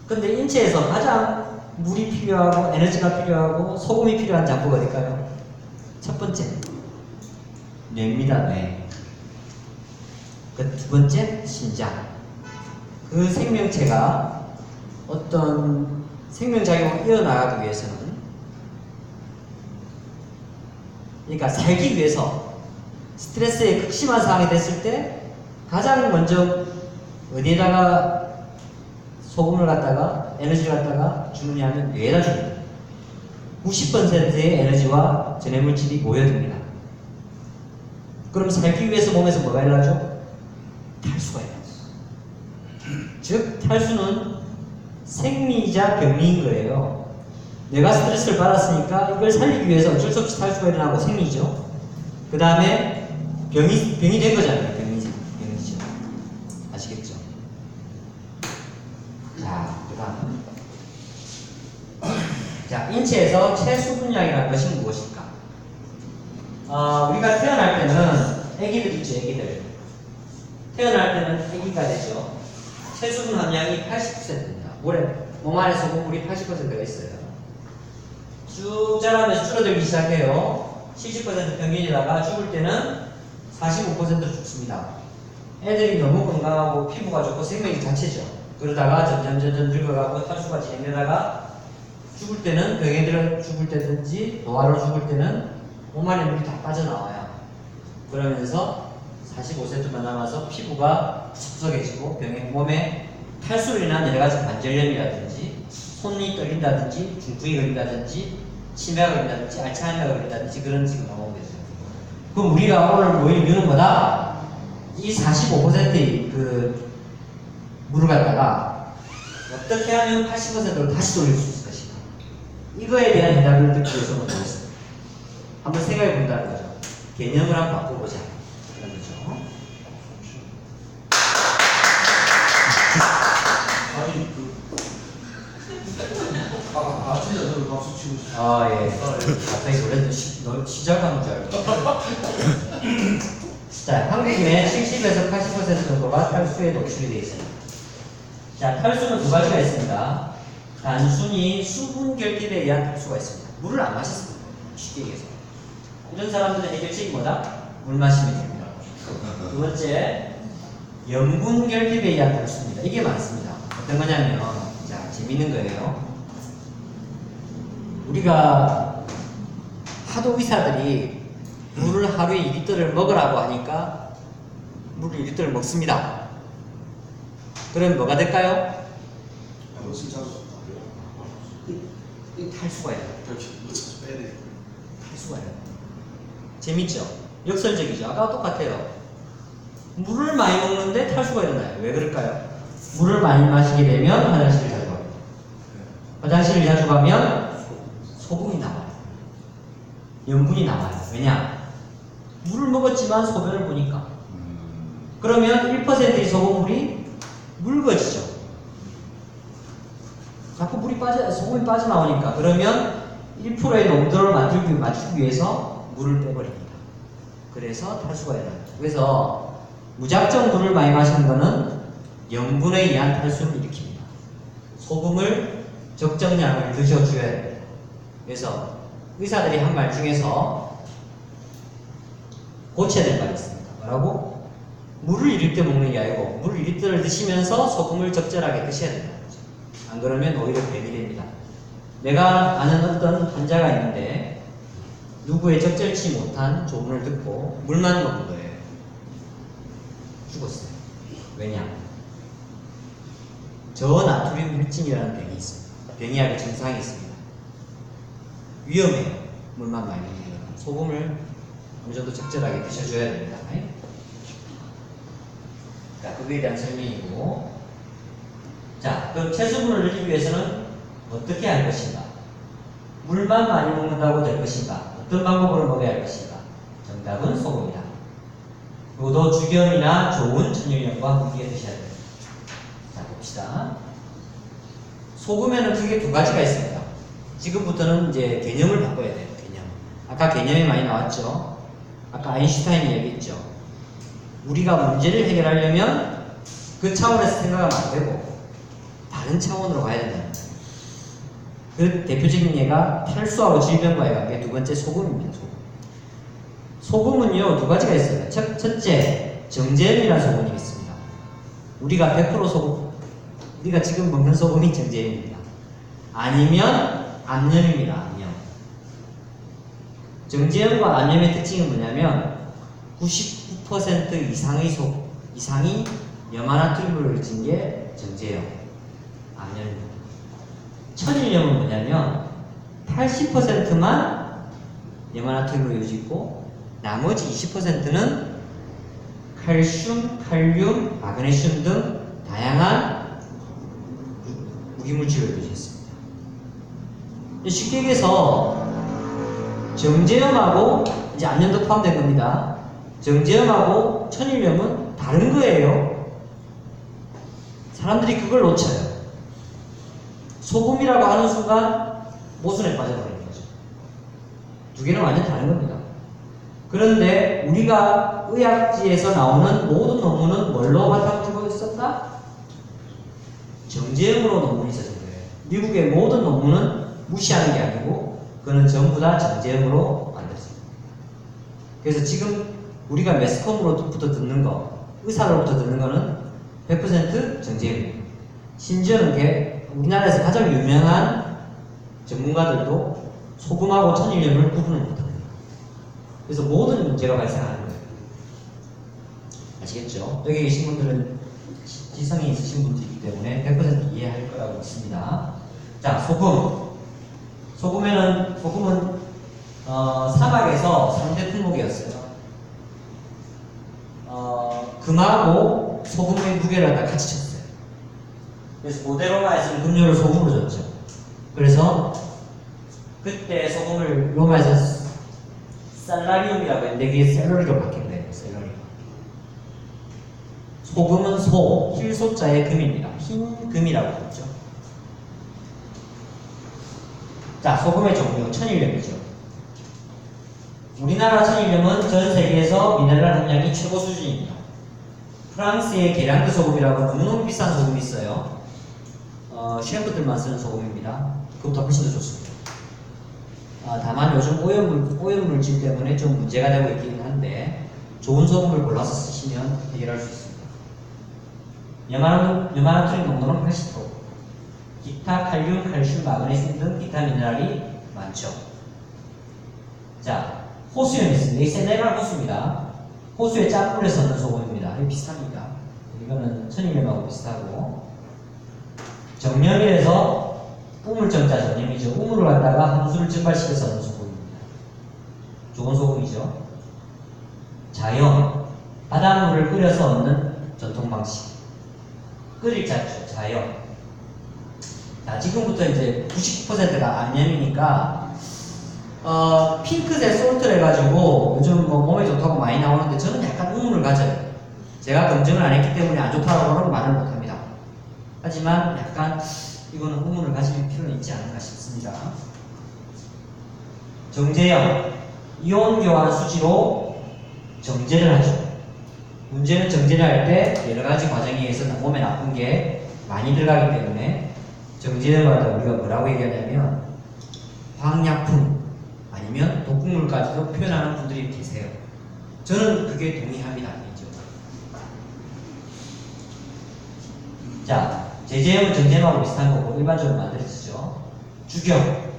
근데 인체에서 가장 물이 필요하고 에너지가 필요하고 소금이 필요한 장부가 어딜까요? 첫 번째, 뇌입니다. 뇌. 그 두 번째, 심장. 그 생명체가 어떤 생명작용을 이어나가기 위해서는, 그러니까 살기 위해서 스트레스에 극심한 상황이 됐을 때 가장 먼저 어디에다가 소금을 갖다가 에너지를 갖다가 주느냐면 뇌에다 줍니다. 90%의 에너지와 전해물질이 모여듭니다. 그럼 살기 위해서 몸에서 뭐가 일어나죠? 탈수가 일어나죠. 즉 탈수는 생리이자 병리인 거예요. 내가 스트레스를 받았으니까 이걸 살리기 위해서 어쩔 수 없이 탈수가 일어나고 생리죠. 그 다음에 병이 된 거잖아요. 병이죠. 아시겠죠? 자, 그 다음. 자, 인체에서 체수분량이라는 것이 무엇일까? 우리가 태어날 때는 애기들 있죠, 애기들. 태어날 때는 애기가 되죠. 체수분 함량이 80%입니다. 몸 안에 소금물이 80%가 있어요. 쭉 자라면서 줄어들기 시작해요. 70% 평균이다가 죽을 때는 45%로 죽습니다. 애들이 너무 건강하고 피부가 좋고 생명력 자체죠. 그러다가 점점 늙어가고 탈수가 진행되다가 죽을 때는 병에 들어 죽을 때든지 노화로 죽을 때는 몸 안에 물이 다 빠져나와요. 그러면서 45세트만 남아서 피부가 섭석해지고 몸에 탈수로 인한 여러가지 관절염이라든지 손이 떨린다든지 중풍이 걸린다든지 치매가 걸린다든지 알츠하이머가 걸린다든지 그런 지금 나오고 계세요. 그럼 우리가 오늘 모일 이유는 뭐다? 이 45%의 그 물을 갖다가 어떻게 하면 80%로 다시 돌릴 수 있을 것인가? 이거에 대한 대답을 듣기 위해서 모였습니다. 한번 생각해 본다는 거죠. 개념을 한번 바꿔보자. 그런 거죠.
아니 진짜 저도 박수 치고 싶어요.
아, 예. 갑자기 놀랬는데 시작하는 줄 알고. 자, 한국인의 70에서 80% 정도가 탈수에 노출이 되어 있습니다. 자, 탈수는 두 가지가 있습니다. 단순히 수분 결핍에 의한 탈수가 있습니다. 물을 안 마셨습니다. 쉽게 얘기해서. 이런 사람들은 해결책이 뭐다? 물 마시면 됩니다. 두 번째, 염분 결핍에 의한 탈수입니다. 이게 많습니다. 어떤 거냐면, 자, 재밌는 거예요. 우리가 하도 의사들이 물을 하루에 2리터를 먹으라고 하니까 물을 2리터를 먹습니다. 그럼 뭐가 될까요? 이 탈수가 있어요. 탈수가 있어요. 재밌죠? 역설적이죠? 아까와 똑같아요. 물을 많이 먹는데 탈수가 일어나요. 왜 그럴까요? 물을 많이 마시게 되면 화장실을 자주 가요. 화장실을 자주 가면 소금이 나와요. 염분이 나와요. 왜냐? 물을 먹었지만 소변을 보니까. 그러면 1%의 소금물이 묽어지죠. 자꾸 소금이 빠져나오니까. 그러면 1%의 농도를 맞추기 위해서 물을 빼버립니다. 그래서 탈수가 일어납니다. 그래서 무작정 물을 많이 마시는 것은 염분에 의한 탈수를 일으킵니다. 소금을 적정량을 드셔줘야 됩니다. 그래서 의사들이 한 말 중에서 고쳐야 될 말이 있습니다. 뭐라고? 물을 1리터 먹는 게 아니고 물을 1리터를 드시면서 소금을 적절하게 드셔야 된다는 거죠. 안 그러면 오히려 병이 됩니다. 내가 아는 어떤 환자가 있는데 누구의 적절치 못한 조언을 듣고 물만 먹은 거예요. 죽었어요. 왜냐? 저나트륨 혈증이라는 병이 있습니다. 병이하고 증상이 있습니다. 위험해요. 물만 많이 먹는 거는. 소금을 어느 정도 적절하게 드셔줘야 됩니다. 자, 그거에 대한 설명이고. 자, 그럼 체수분을 늘리기 위해서는 어떻게 할 것인가? 물만 많이 먹는다고 될 것인가? 어떤 방법으로 먹어야 할 것인가? 정답은 소금이다. 요도 주겸이나 좋은 천일염과 함께 드셔야 됩니다. 자, 봅시다. 소금에는 크게 두 가지가 있습니다. 지금부터는 이제 개념을 바꿔야 돼요. 개념. 아까 개념이 많이 나왔죠. 아까 아인슈타인이 얘기했죠. 우리가 문제를 해결하려면 그 차원에서 생각하면 안 되고 다른 차원으로 가야 된다는 거예요. 그 대표적인 예가 탈수하고 질병과의 관계, 두 번째 소금입니다. 소금은요 두 가지가 있어요. 첫째, 정제염이라는 소금이 있습니다. 우리가 100% 소금, 우리가 지금 먹는 소금이 정제염입니다. 아니면 암염입니다. 암염. 정제염과 암염의 특징은 뭐냐면 99% 이상이 염화나트륨으로 이루어진 게 정제염, 암염입니다. 천일염은 뭐냐면 80%만 염화나트륨으로 이루어지고 나머지 20%는 칼슘, 칼륨, 마그네슘 등 다양한 무기물질로 이루어져 있습니다. 쉽게 얘기해서 정제염하고 이제 암염도 포함된 겁니다. 정제염하고 천일염은 다른 거예요. 사람들이 그걸 놓쳐요. 소금이라고 하는 순간 모순에 빠져버리는 거죠. 두 개는 완전 다른 겁니다. 그런데 우리가 의학지에서 나오는 모든 논문은 뭘로 바탕을 있었다? 정제염으로 논문이 있었던 거예요. 미국의 모든 논문은 무시하는 게 아니고 그거는 전부 다 정제염으로 만들었습니다. 그래서 지금 우리가 매스컴으로부터 듣는 거, 의사로부터 듣는 거는 100% 정제염입니다. 심지어는 우리나라에서 가장 유명한 전문가들도 소금하고 천일염을 구분을 못합니다. 그래서 모든 문제가 발생하는 거예요. 아시겠죠? 여기 계신 분들은 지성이 있으신 분들이기 때문에 100% 이해할 거라고 믿습니다. 자, 소금은 사막에서 3대 품목이었어요. 금하고 소금의 무게를 다 같이 쳤어요. 그래서 고대 로마에서는 금료를 소금으로 줬죠. 그래서 그때 소금을 로마에서 살라리움이라고 했는데 그게 셀러리로 바뀐 거예요. 셀러리. 소금은 힐소자의 금입니다. 흰 금이라고 했죠. 자, 소금의 종류, 천일염이죠. 우리나라 천일염은 전 세계에서 미네랄 함량이 최고 수준입니다. 프랑스의 게랑드 소금이라고 너무너무 비싼 소금이 있어요. 셰프들만 쓰는 소금입니다. 그것보다 훨씬 더 좋습니다. 다만 요즘 오염물질 때문에 좀 문제가 되고 있기는 한데 좋은 소금을 골라서 쓰시면 해결할 수 있습니다. 염화나트륨 농도는 80%, 기타 칼륨, 칼슘, 마그네슘 등 기타 미네랄이 많죠. 자, 호수염이 있습니다. 이 세네갈 호수입니다. 호수에 짠물에서 넣는 소금입니다. 비슷합니다. 이거는 천일염하고 비슷하고, 정염이라서 우물정자 정염이죠. 우물을 갖다가 함수를 증발시켜서 넣는 소금입니다. 좋은 소금이죠. 자염, 바닷물을 끓여서 얻는 전통 방식. 끓일 자죠. 자염. 자, 지금부터 이제 99%가 암염이니까 핑크색 솔트를 해가지고 요즘 뭐 몸에 좋다고 많이 나오는데 저는 약간 의문을 가져요. 제가 검증을 안 했기 때문에 안 좋다고 말을 못합니다. 하지만 약간 이거는 의문을 가질 필요는 있지 않을까 싶습니다. 정제형, 이온 교환 수지로 정제를 하죠. 문제는 정제를 할 때 여러 가지 과정에 의해서 몸에 나쁜 게 많이 들어가기 때문에 정제를 하다 우리가 뭐라고 얘기하냐면 화학약품 아니면 독극물까지도 표현하는 분들이 계세요. 저는 그게 동의합니다. 자, 제재형은 정제형하고 비슷한 거고 일반적으로 만들어지죠. 주경.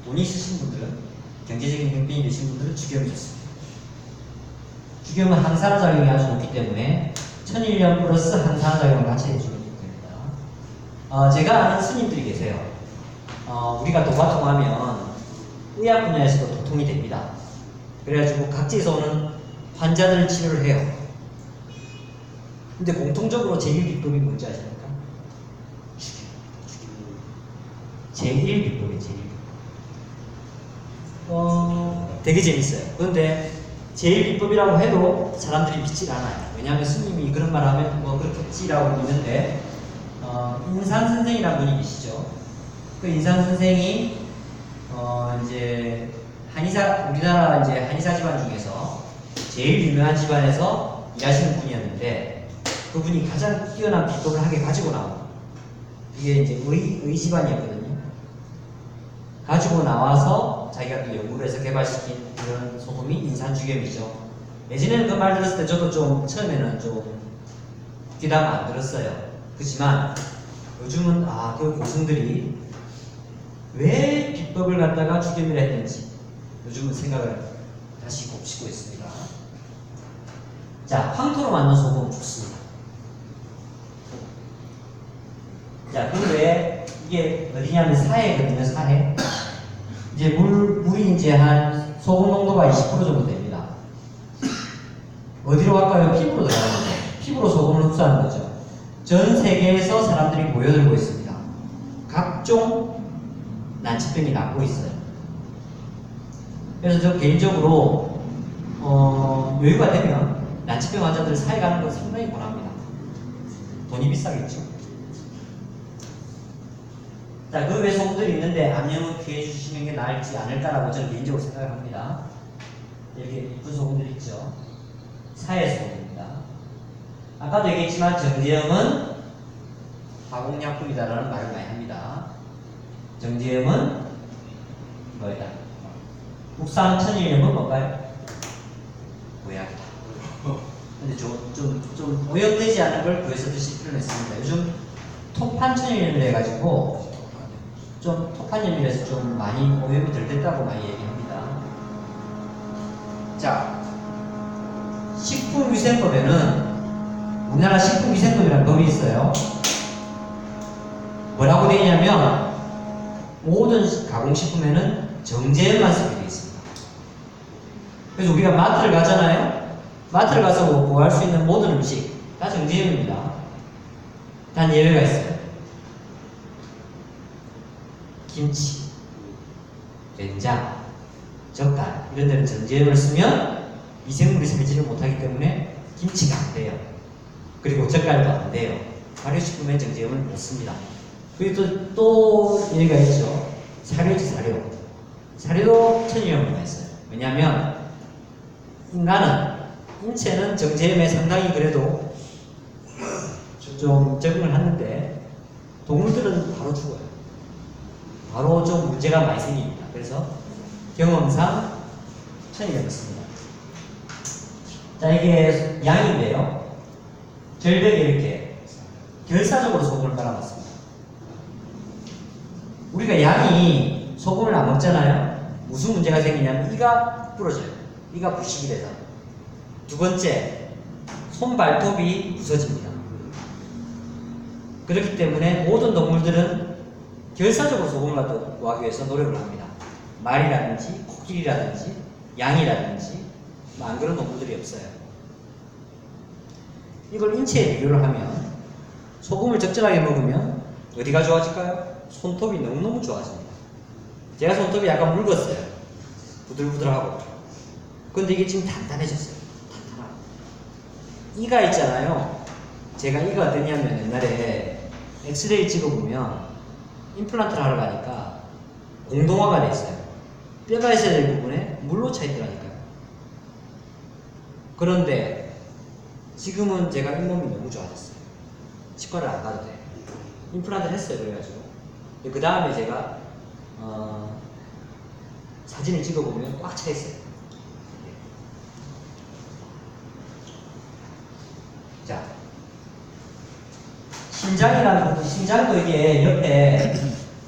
돈이 있으신 분들은, 경제적인 형편이 되신 분들은 주경이 좋습니다. 주경은 항산화작용이 아주 높기 때문에 천일염 플러스 항산화작용을 같이 해주면 됩니다. 제가 아는 스님들이 계세요. 우리가 도가 통하면 의학 분야에서도 도통이 됩니다. 그래가지고 각지에서 오는 환자들 치료를 해요. 근데 공통적으로 제1비법이 뭔지 아십니까? 제1비법이에요. 제1비법. 되게 재밌어요. 그런데 제1비법이라고 해도 사람들이 믿질 않아요. 왜냐하면 스님이 그런 말 하면 뭐 그렇겠지라고 믿는데 인산 선생이라는 분이 계시죠. 그 인산 선생이 이제 한의사, 우리나라 이제 한의사 집안 중에서 제일 유명한 집안에서 일하시는 분이었는데 그분이 가장 뛰어난 비법을 하게 가지고 나온 이게 이제 의 집안이었거든요. 가지고 나와서 자기가 또 연구를 해서 개발시킨 그런 소금이 인산주겸이죠. 예전에는 그 말 들었을 때 저도 좀 처음에는 좀 귀담아 안 들었어요. 그렇지만 요즘은 그 고승들이 왜 비법을 갖다가 주겸이라 했는지 요즘은 생각을 다시 곱씹고 있습니다. 자, 황토로 만든 소금 좋습니다. 자, 그 외에 이게 어디냐면 사해거든요. 사해. 이제 물이 이제 한 소금 농도가 20% 정도 됩니다. 어디로 갈까요? 피부로 들어가는 거죠. 피부로 소금을 흡수하는 거죠. 전 세계에서 사람들이 모여들고 있습니다. 각종 난치병이 낫고 있어요. 그래서 저 개인적으로 여유가 되면 난치병 환자들 사해 가는 건 상당히 권합니다. 돈이 비싸겠죠. 자, 그 외 소금들이 있는데 암염은 피해 주시는 게 나을지 않을까라고 저는 개인적으로 생각을 합니다. 이렇게 이쁜 소금들 있죠. 사해 소금입니다. 아까도 얘기했지만 정제염은 화공약품이다라는 말을 많이 합니다. 정제염은 뭐이다? 국산 천일염은 뭔가요? 보약이다. 근데 좀 오염되지 않은 걸 구해서 드실 필요는 있습니다. 요즘 토판 천일염을 해가지고 좀 토판염이라서 좀 많이 오염이 덜 됐다고 많이 얘기합니다. 자, 식품위생법에는 우리나라 식품위생법이라는 법이 있어요. 뭐라고 되어 있냐면 모든 가공식품에는 정제염만 쓰게 되어 있습니다. 그래서 우리가 마트를 가잖아요. 마트를 가서 구할 수 있는 모든 음식 다 정제염입니다. 단 예외가 있어요. 김치, 된장, 젓갈 이런 데는 정제염을 쓰면 미생물이 살지를 못하기 때문에 김치가 안 돼요. 그리고 젓갈도 안 돼요. 발효식품에 정제염을 못 씁니다. 그리고 또 얘기가 있죠. 사료지 사료. 사료도 천일염을 했어요. 왜냐하면 인체는 정제염에 상당히 그래도 좀 적응을 하는데 동물들은 바로 죽어요. 바로 좀 문제가 많이 생깁니다. 그래서 경험상 천일염을 씁니다. 자, 이게 양인데요. 절벽에 이렇게 결사적으로 소금을 깔아놨습니다. 우리가 양이 소금을 안 먹잖아요. 무슨 문제가 생기냐면 이가 부러져요. 이가 부식이 돼서. 두 번째, 손발톱이 부서집니다. 그렇기 때문에 모든 동물들은 결사적으로 소금을 갖다 구하기 위해서 노력을 합니다. 말이라든지 코끼리라든지 양이라든지 안 그런 동물들이 없어요. 이걸 인체에 비교를 하면 소금을 적절하게 먹으면 어디가 좋아질까요? 손톱이 너무너무 좋아집니다. 제가 손톱이 약간 묽었어요. 부들부들하고. 근데 이게 지금 단단해졌어요. 단단하고. 이가 있잖아요. 제가 이거 어떠냐면 옛날에 엑스레이 찍어보면 임플란트를 하러 가니까 공동화가 돼 있어요. 뼈가 있어야 될 부분에 물로 차 있더라니까요. 그런데 지금은 제가 잇몸이 너무 좋아졌어요. 치과를 안 가도 돼. 임플란트를 했어요. 그래가지고 그 다음에 제가 사진을 찍어보면 꽉 차 있어요. 자, 심장도 이게 옆에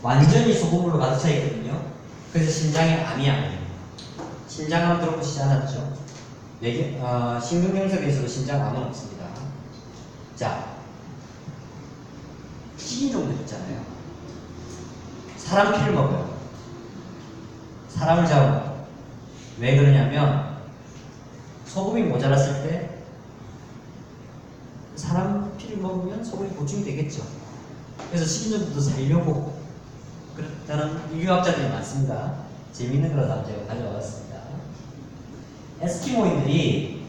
완전히 소금물로 가득 차 있거든요. 그래서 심장이 암이 아니에요. 심장 한번 들어보시지 않았죠? 심근경색에서도 심장 암은 없습니다. 자, 식인종들 있잖아요. 사람 피를 먹어요. 사람을 잡아요. 왜 그러냐면 소금이 모자랐을 때 사람 피를 먹으면 소금이 보충이 되겠죠. 그래서 식인종들도 살려고 그렇다는 인류학자들이 많습니다. 재미있는 거라서 제가 가져왔습니다. 에스키모인들이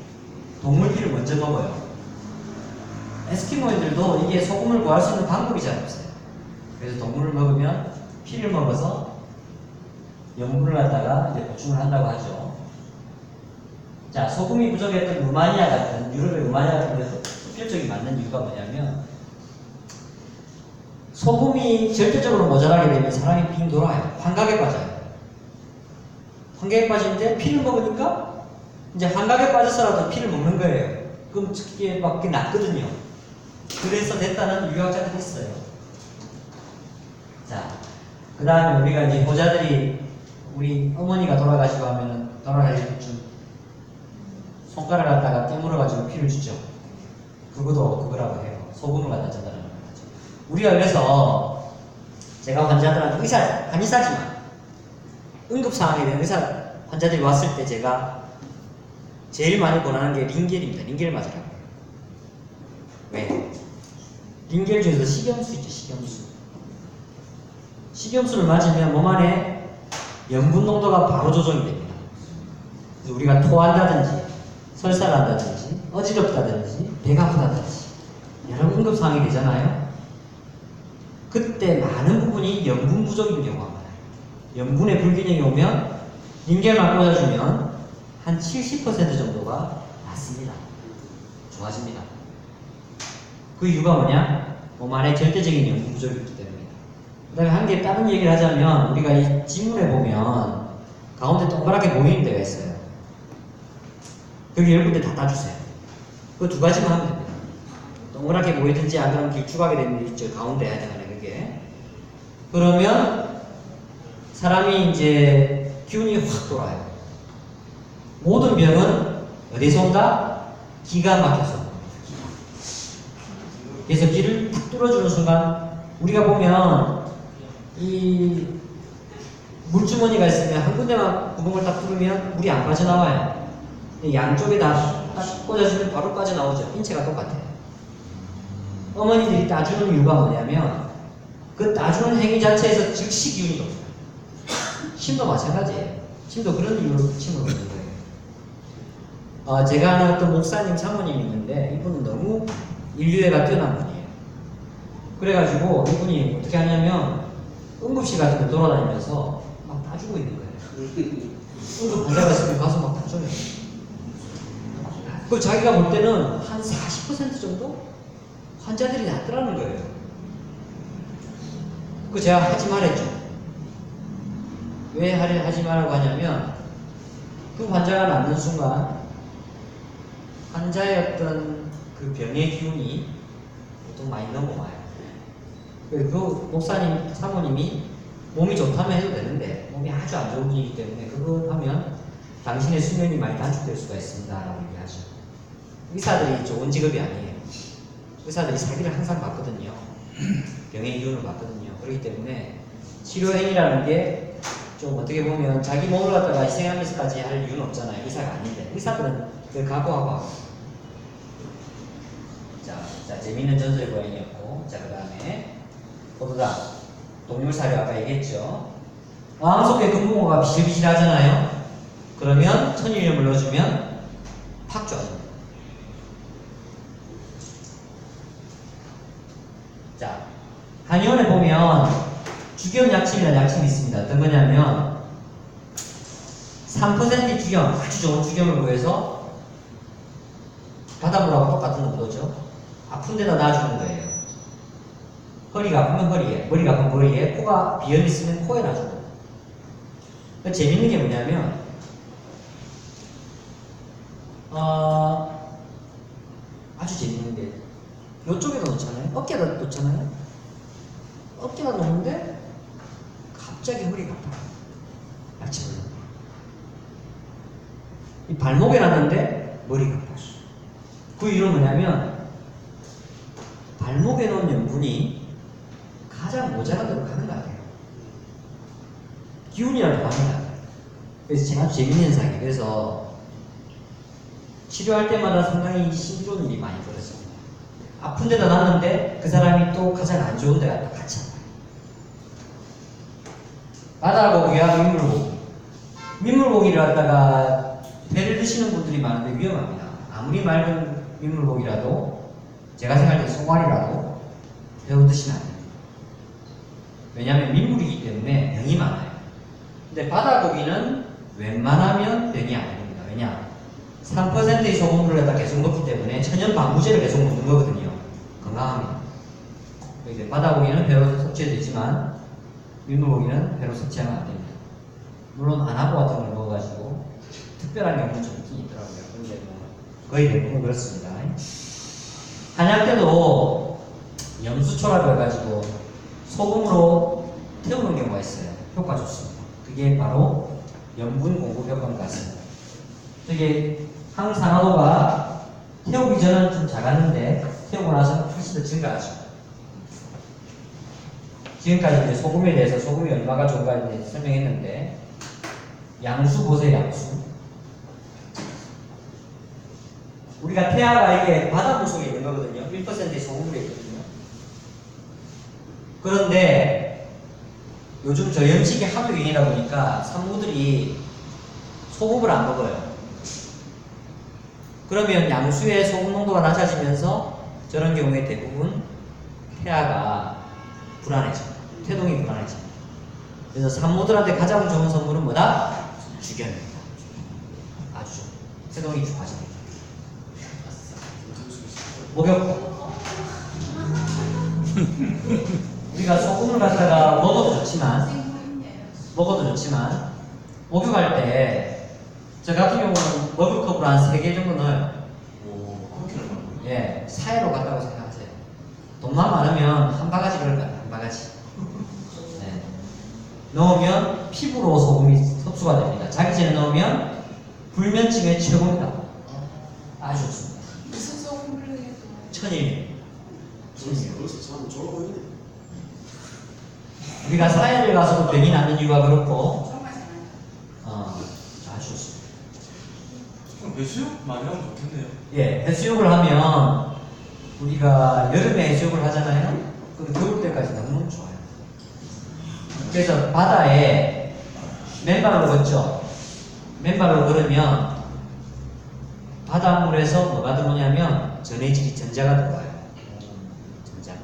동물 피를 먼저 먹어요. 에스키모인들도 이게 소금을 구할 수 있는 방법이 잘 없어요. 그래서 동물을 먹으면 피를 먹어서 염분을 갖다가 이제 보충을 한다고 하죠. 자, 소금이 부족했던 루마니아 같은 유럽의 루마니아 같은 데서 흡혈적이 맞는 이유가 뭐냐면 소금이 절대적으로 모자라게 되면 사람이 빙 돌아요. 환각에 빠져요. 환각에 빠지는데 피를 먹으니까 이제 환각에 빠져서라도 피를 먹는 거예요. 그럼 이게 막 낫거든요. 그래서 됐다는 유학자들이 있어요. 자, 그 다음에 우리가 이제 효자들이 우리 어머니가 돌아가시고 하면은 돌아가실 쯤 손가락 갖다가 깨물어가지고 피를 주죠. 그거라고 해요. 소금을 갖다 전달하는 거죠. 우리가 그래서 제가 환자들한테 한의사지만 응급상황에 대한 환자들이 왔을 때 제가 제일 많이 권하는 게 링겔입니다. 링겔 맞으라고. 왜? 링겔 중에서 식염수 있죠, 식염수. 식염수를 맞으면 몸 안에 염분 농도가 바로 조정이 됩니다. 그래서 우리가 토한다든지, 설사를 한다든지, 어지럽다든지, 배가 아프다든지, 여러 응급상황이 되잖아요. 그때 많은 부분이 염분 부족인 경우가 많아요. 염분의 불균형이 오면 링겔만 꽂아주면 한 70% 정도가 낫습니다. 좋아집니다. 그 이유가 뭐냐? 몸 안에 절대적인 염분 부족이 있기 때문입니다. 그 다음에 한 개 다른 얘기를 하자면 우리가 이 지문에 보면 가운데 동그랗게 보이는 데가 있어요. 여기 10군데 다 따주세요. 그 두 가지만 하면 됩니다. 동그랗게 보이든지 안 그러면 길쭉하게 되는 게 있죠. 가운데 해당하는 그게. 그러면 사람이 이제 기운이 확 돌아요. 모든 병은 어디서 온다? 기가 막혀서. 그래서 기를 탁 뚫어주는 순간 우리가 보면 이 물주머니가 있으면 한 군데만 구멍을 딱 뚫으면 물이 안 빠져나와요. 양쪽에 다 딱 꽂아주면 바로 빠져나오죠. 인체가 똑같아요. 어머니들이 따주는 이유가 뭐냐면 그 따주는 행위 자체에서 즉시 기운이 돌아요. 침도 마찬가지예요. 침도 그런 이유로 침을 넣는 거예요. 제가 아는 어떤 목사님 사모님이 있는데 이분은 너무 인류애가 뛰어난 분이에요. 그래가지고 이분이 어떻게 하냐면 응급실 같은 데 돌아다니면서 막 따주고 있는 거예요. 응급 환자가 있으면 가서 막 따줘요. 그 자기가 볼 때는 한 40% 정도 환자들이 낫더라는 거예요. 그 제가 하지 말랬죠. 왜 하지 말라고 하냐면 그 환자가 낫는 순간 환자의 어떤 그 병의 기운이 보통 많이 넘어와요. 그 목사님, 사모님이 몸이 좋다면 해도 되는데 몸이 아주 안 좋은 분이기 때문에 그거 하면 당신의 수명이 많이 단축될 수가 있습니다 라고 얘기하죠. 의사들이 좋은 직업이 아니에요. 의사들이 사기를 항상 받거든요. 병의 기운을 받거든요. 그렇기 때문에 치료행위라는 게 좀 어떻게 보면 자기 몸을 갖다가 희생하면서까지 할 이유는 없잖아요. 의사가 아닌데 의사들은 그걸 각오하고 하고. 자, 재미있는 전설의 고양이였고, 자, 그 다음에 보도다 동물사료 아까 얘기했죠. 마음속에 금붕어가 비실비실하잖아요. 그러면 천일염을 넣어주면 팍 좋아집니다. 자, 한의원에 보면 주겸 약침이라는 약침이 있습니다. 어떤 거냐면 3% 주겸, 아주 좋은 주겸을 구해서 바닷물하고 똑같은 농도죠. 아픈 데다 놔주는 거예요. 허리가 아프면 허리에, 머리가 아프면 머리에, 코가 비염 있으면 코에 놔주고. 재밌는 게 뭐냐면 아주 재밌는 게 이쪽에다 놓잖아요. 어깨에다 놓잖아요. 어깨에다 놓는데 갑자기 허리가 아파요. 아침에 이 발목에 놨는데 머리가 아파요. 그 이유는 뭐냐면 발목에 놓은 염분이 가장 모자라도록 하는 거 아니에요. 기운이라도 하는 거 아니에요. 그래서 아주 재밌는 현상이에요. 그래서 치료할 때마다 상당히 신기한 일이 많이 벌어집니다. 아픈 데다 놨는데 그 사람이 또 가장 안 좋은 데 갖다 같이 아파요. 바다고기와 민물고기. 민물고기를 갖다가 회를 드시는 분들이 많은데 위험합니다. 아무리 맑은 민물고기라도 제가 생각할 때 송아리라도 회로 드시면 안 됩니다. 왜냐하면 민물이기 때문에 병이 많아요. 근데 바다고기는 웬만하면 병이 안 됩니다. 왜냐? 3%의 소금물을 갖다 계속 넣기 때문에 천연 방부제를 계속 넣는 거거든요. 건강합니다. 그래서 바다고기는 회로 섭취되지만 민물고기는 회로 섭취하면 안 됩니다. 물론 안하고 같은 걸 넣어가지고 특별한 경우는 좀 있긴 있더라고요. 근데 뭐 거의 대부분 그렇습니다. 한약 때도 염수초라고 해가지고 소금으로 태우는 경우가 있어요. 효과 좋습니다. 그게 바로 염분 공급 효과인 것 같습니다. 이게 항산화도가 태우기 전은 좀 작았는데 태우고 나서 훨씬 더 증가하죠. 지금까지 이제 소금에 대해서 소금이 얼마가 좋은가 이제 설명했는데 양수 보세요. 양수. 우리가 태아가 이게 바닷물 속에 있는 거거든요. 1%의 소금물에 있거든요. 그런데 요즘 저염식이 하도 유행이다 보니까 산모들이 소금을 안 먹어요. 그러면 양수의 소금 농도가 낮아지면서 저런 경우에 대부분 태아가 불안해져요. 태동이 불안해져요. 그래서 산모들한테 가장 좋은 선물은 뭐다? 주겸입니다. 아주 좋아요. 태동이 좋아집니다. 목욕. 우리가 소금을 갖다가 먹어도 좋지만 목욕할 때 저 같은 경우는 머그컵으로 한 3개 정도 넣어요.
그렇게는 많아요.
예, 사회로 갔다고 생각하세요. 돈만 많으면 한 바가지를 가요. 한 바가지. 네. 넣으면 피부로 소금이 흡수가 됩니다. 자기 전에 넣으면 불면증에 최고입니다. 아주 좋습니다.
무슨 소금을 해도
천일.
거기서 참 좋아 보이네.
우리가 사회를 가서도 병이 나는 이유가 그렇고,
정말 잘한다.
아주 좋습니다.
그럼 배수육 많이 하면 좋겠네요.
예, 해수욕을 하면 우리가 여름에 해수욕을 하잖아요. 그럼 겨울 때까지 너무너무 좋아요. 그래서 바다에 맨발로 걷죠. 맨발로 걸으면 바닷물에서 뭐가 들어오냐면 전해질이 전자가 들어와요. 전자가.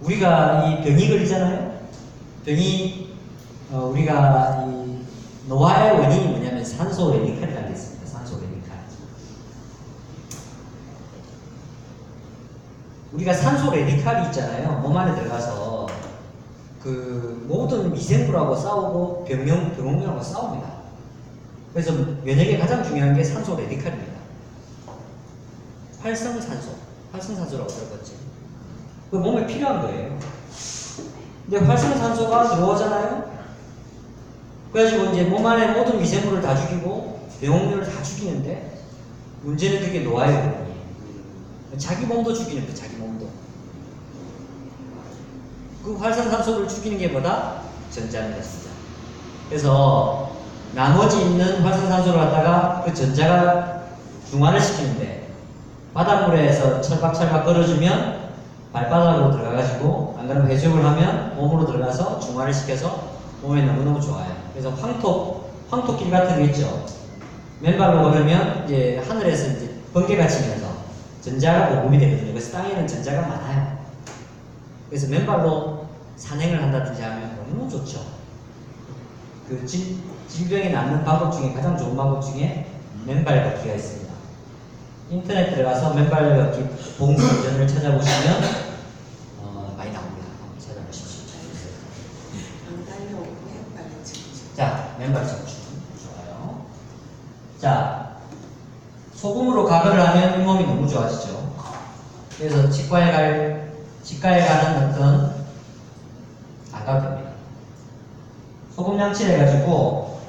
우리가 이 병이 걸리잖아요. 병이 우리가 이 노화의 원인이 뭐냐면 산소 레디칼이라는 게 있습니다. 산소 레디칼. 우리가 산소 레디칼이 있잖아요. 몸 안에 들어가서 그 모든 미생물하고 싸우고 병용물하고 싸웁니다. 그래서 면역에 가장 중요한 게 산소 레디칼입니다. 활성산소라고 들어봤죠. 그 몸에 필요한 거예요. 근데 활성산소가 들어오잖아요. 그래가지고 이제 몸 안에 모든 미생물을 다 죽이고 병용물을 다 죽이는데 문제는 그게 노화의 원인이에요. 자기 몸도 죽이는 거예요. 자기 몸도. 그 활성산소를 죽이는 게 뭐다? 전자입니다. 전자. 그래서 나머지 있는 활성산소를 갖다가 그 전자가 중화를 시키는데 바닷물에서 철박철박 걸어주면 발바닥으로 들어가가지고 안 그러면 해수욕을 하면 몸으로 들어가서 중화를 시켜서 몸에 너무너무 좋아요. 그래서 황토길 같은 게 있죠. 맨발로 걸으면 이제 하늘에서 이제 번개가 치면서 전자가 보급이 되거든요. 그래서 땅에는 전자가 많아요. 그래서 맨발로 산행을 한다든지 하면 너무 좋죠. 그 질병이 낫는 방법 중에 가장 좋은 방법 중에 맨발 걷기가 있습니다. 인터넷 들어가서 맨발 걷기 봉선전을 찾아보시면 많이 나옵니다. 한번 찾아보십시오.
안 달려오고 빨리 치고.
자, 맨발 청춘 좋아요. 자, 소금으로 가글을 하면 잇몸이 너무 좋아지죠. 그래서 치과에 가는 어떤 안 가도 됩니다. 소금 양치를 해가지고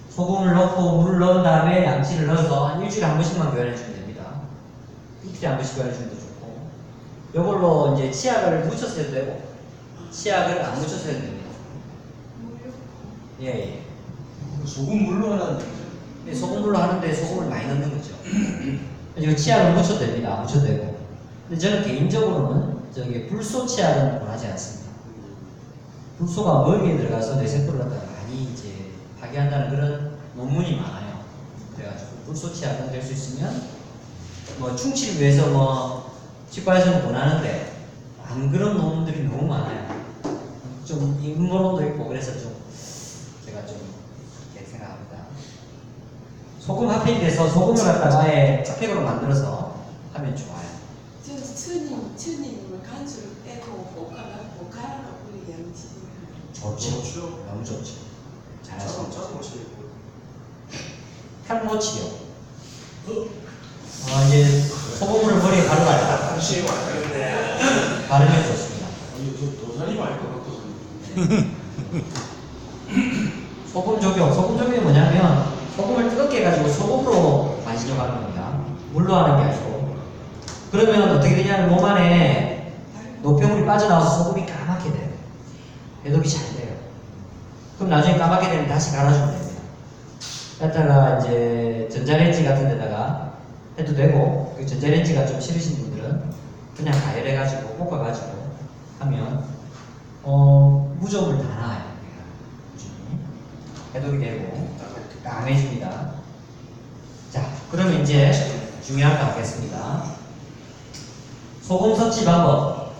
소금을 넣고 물을 넣은 다음에 양치를 넣어서 한 일주일에 한 번씩만 교환해주면 됩니다. 이틀에 한 번씩 교환해주면 더 좋고, 이걸로 이제 치약을 묻혀서 해도 되고 치약을 안 묻혀서 해도 됩니다. 예.
소금 물로 하는
예. 소금물로 하는데 소금을 많이 넣는 거죠. 이거 치약을 묻혀도 됩니다. 안 묻혀도 되고. 근데 저는 개인적으로는 저기 불소 치약은 원하지 않습니다. 불소가 머리에 들어가서 뇌세포를 갖다가 많이 이제 파괴한다는 그런 논문이 많아요. 그래가지고 불소 치약은 될 수 있으면 뭐 충치를 위해서 뭐 치과에서는 권하는데 안 그런 논문들이 너무 많아요. 좀陰謀論도 있고 그래서 좀 제가 좀 이렇게 생각합니다. 소금 핫팩이 돼서 소금을 갖다가 아예 핫팩으로 만들어서 하면 좋아요.
저 추님을 간수를 빼고 볶아갖고 우리 양치.
좋죠.
좋죠.
너무 좋죠. 잘하시고.
짜증 마시고.
탈모치료. 이제 소금물을 머리에 바르면
당신이 왔겠네.
바르면 좋습니다.
아니 저 도사님 알것 같아서.
소금 적용이 뭐냐면 소금을 뜨겁게 해가지고 소금으로 만지려고 하는 겁니다. 물로 하는 게 아니고. 그러면 어떻게 되냐면 몸 안에 노폐물이 빠져나와서 소금이 까맣게 돼요. 해독이 잘 돼요. 그럼 나중에 까맣게 되면 다시 갈아주면 됩니다. 갖다가 이제 전자레인지 같은 데다가 해도 되고, 그 전자레인지가 좀 싫으신 분들은 그냥 가열해가지고 볶아가지고 하면 무좀을 다 나와요. 해독이 되고 까매집니다. 자, 그러면 이제 중요한 거 하겠습니다. 소금 섭취 방법.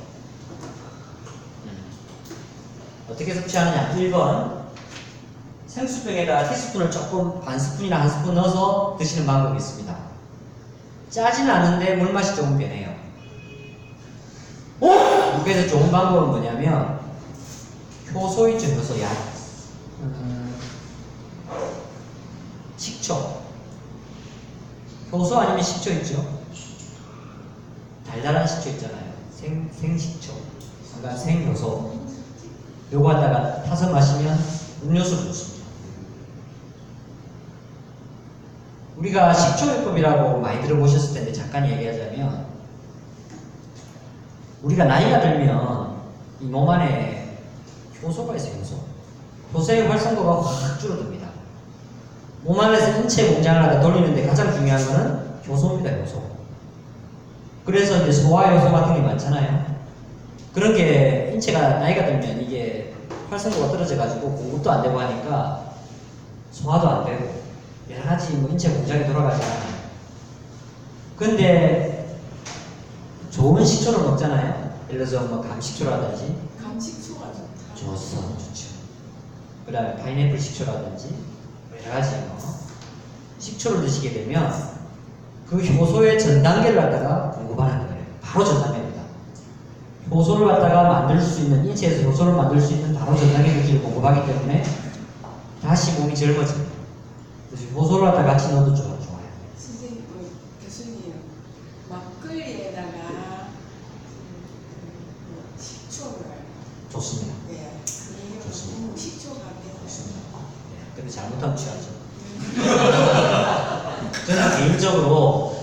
어떻게 섭취하느냐? 1번 생수병에다 티스푼을 조금 반 스푼이나 한 스푼 넣어서 드시는 방법이 있습니다. 짜지는 않은데 물맛이 조금 변해요. 여기에서 좋은 방법은 뭐냐면 효소 있죠, 효소. 식초. 효소 아니면 식초 있죠? 달달한 식초 있잖아요. 생식초. 그러니까 생효소. 요거 갖다가 타서 마시면 음료수로 좋습니다. 우리가 식초요법이라고 많이 들어보셨을 텐데 잠깐 얘기하자면, 우리가 나이가 들면 이 몸 안에 효소가 있어요. 효소의 활성도가 확 줄어듭니다. 몸 안에서 인체 공장을 하다 돌리는데 가장 중요한 것은 효소입니다. 효소. 그래서 이제 소화효소 같은 게 많잖아요. 그런 게 인체가 나이가 들면 이게 활성도가 떨어져가지고 공급도 안 되고 하니까 소화도 안 되고 여러 가지 뭐 인체 공장이 돌아가지 않아요. 근데 좋은 식초를 먹잖아요. 예를 들어서 뭐 감식초라든지
감식초가 좋다.
좋죠. 그 다음에 파인애플 식초라든지 여러 가지 식초를 드시게 되면 그 효소의 전 단계를 갖다가 공급하는 거예요. 바로 전 단계입니다. 효소를 갖다가 만들 수 있는, 인체에서 효소를 만들 수 있는 바로 전 단계 물질을 공급하기 때문에 다시 몸이 젊어집니다. 그래서 효소를 갖다가 같이 넣어도 좋아요.
선생님, 교수님, 막걸리에다가 식초를.
좋습니다.
네.
좋습니다.
식초가
좋습니다. 네, 근데 잘못하면 취하죠. 저는 개인적으로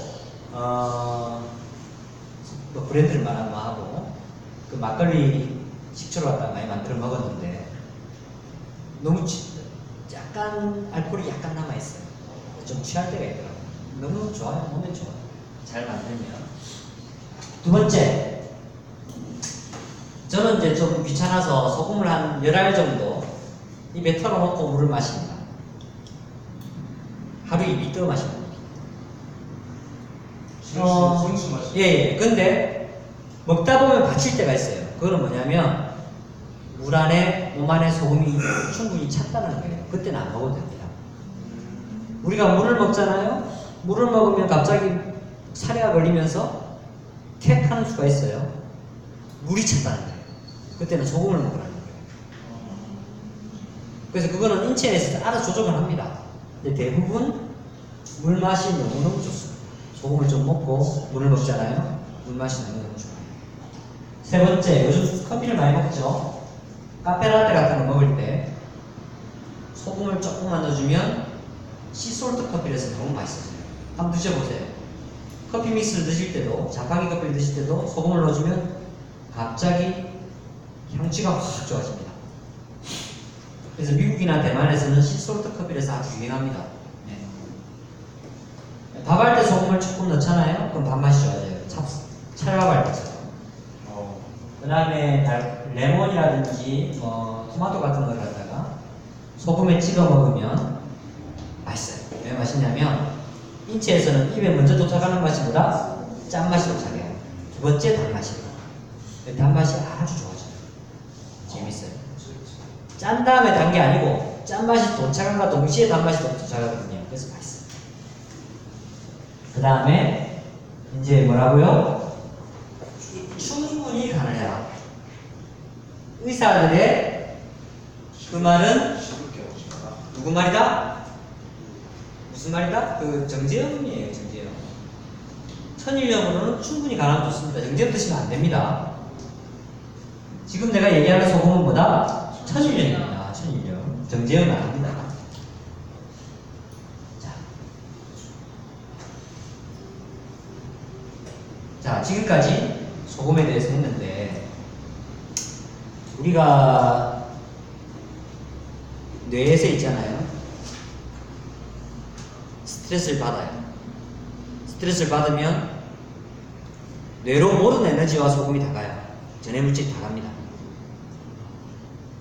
뭐 브랜드를 말하면 하고 그 막걸리 식초를 갖다가 많이 만들어 먹었는데 너무 약간 알코올이 약간 남아 있어요. 좀 취할 때가 있더라고요. 너무 좋아요. 몸에 좋아요. 잘 만들면. 두 번째, 저는 이제 좀 귀찮아서 소금을 한 10알 정도 입에 털어놓고 물을 마십니다. 하루 2리터 마십니다.
생수 맛이.
예. 근데 먹다 보면 받칠 때가 있어요. 그거는 뭐냐면 물 안에 몸 안에 소금이 충분히 찼다는 거예요. 그때는 안 먹어도 됩니다. 우리가 물을 먹잖아요. 물을 먹으면 갑자기 사례가 걸리면서 택 하는 수가 있어요. 물이 찼다는 거예요. 그때는 소금을 먹으라는 거예요. 그래서 그거는 인체에서 알아서 조정을 합니다. 근데 대부분 물 맛이 너무너무 좋습니다. 소금을 좀 먹고 물을 먹잖아요. 물 맛이 너무너무 좋아요. 세 번째, 요즘 커피를 많이 먹죠. 카페라떼 같은 거 먹을 때 소금을 조금만 넣어주면 시솔트 커피라서 너무 맛있어져요. 한번 드셔보세요. 커피 믹스를 드실 때도, 자판기 커피를 드실 때도 소금을 넣어주면 갑자기 향취가 확 좋아집니다. 그래서 미국이나 대만에서는 시솔트 커피라서 아주 유행합니다. 네. 밥할 때 소금을 조금 넣잖아요. 그럼 밥맛이 좋아져요. 찰밥할 때처럼. 그 다음에 레몬이라든지 토마토 같은 걸 갖다가 소금에 찍어 먹으면 맛있어요. 왜 맛있냐면 인체에서는 입에 먼저 도착하는 맛보다 짠맛이 도착해요. 두 번째 단맛이에요. 단맛이 아주 좋아져요. 재밌어요. 짠 다음에 단 게 아니고 짠맛이 도착한과 동시에 단맛이 도착하거든요. 그래서 맛있어요. 그 다음에 이제 뭐라고요? 충분히 간을 해라. 의사들의 그 말은 누구 말이다? 무슨 말이다? 그 정재영이에요. 정재영. 천일염으로는 충분히 간하면 좋습니다. 정재영 드시면 안 됩니다. 지금 내가 얘기하는 소금은 뭐다? 천일염입니다. 천일염. 정재영은 아닙니다. 자, 지금까지 소금에 대해서 했는데 우리가 뇌에서 있잖아요. 스트레스를 받아요. 스트레스를 받으면 뇌로 모든 에너지와 소금이 다 가요. 전해 물질이 다 갑니다.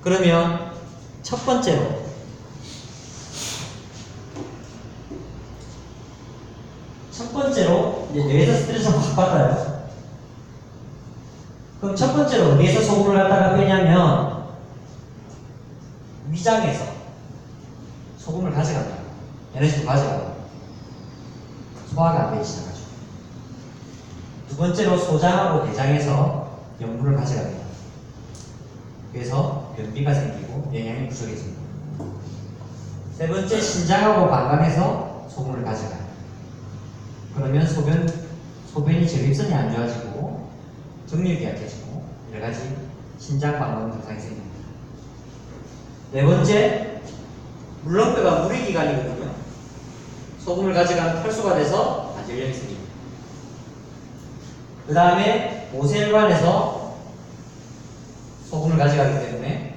그러면 첫 번째로 이제 뇌에서 스트레스를 확 받아요. 그럼 첫 번째로 어디에서 소금을 갖다가 빼냐면 위장에서 소금을 가져갑니다. 에너지를 가져가고 소화가 안 되기 시작하죠. 두 번째로 소장하고 대장에서 염분을 가져갑니다. 그래서 변비가 생기고 영양이 부족해집니다. 세 번째, 신장하고 방광에서 소금을 가져가요. 그러면 소변이 전립선이 안 좋아지고 정력이 약해지고 여러가지 신장 방광 증상이 생깁니다. 네 번째, 물렁뼈가 무리기관이거든요. 소금을 가져가면 탈수가 돼서 관절염이 생깁니다. 그 다음에 모세혈관에서 소금을 가져가기 때문에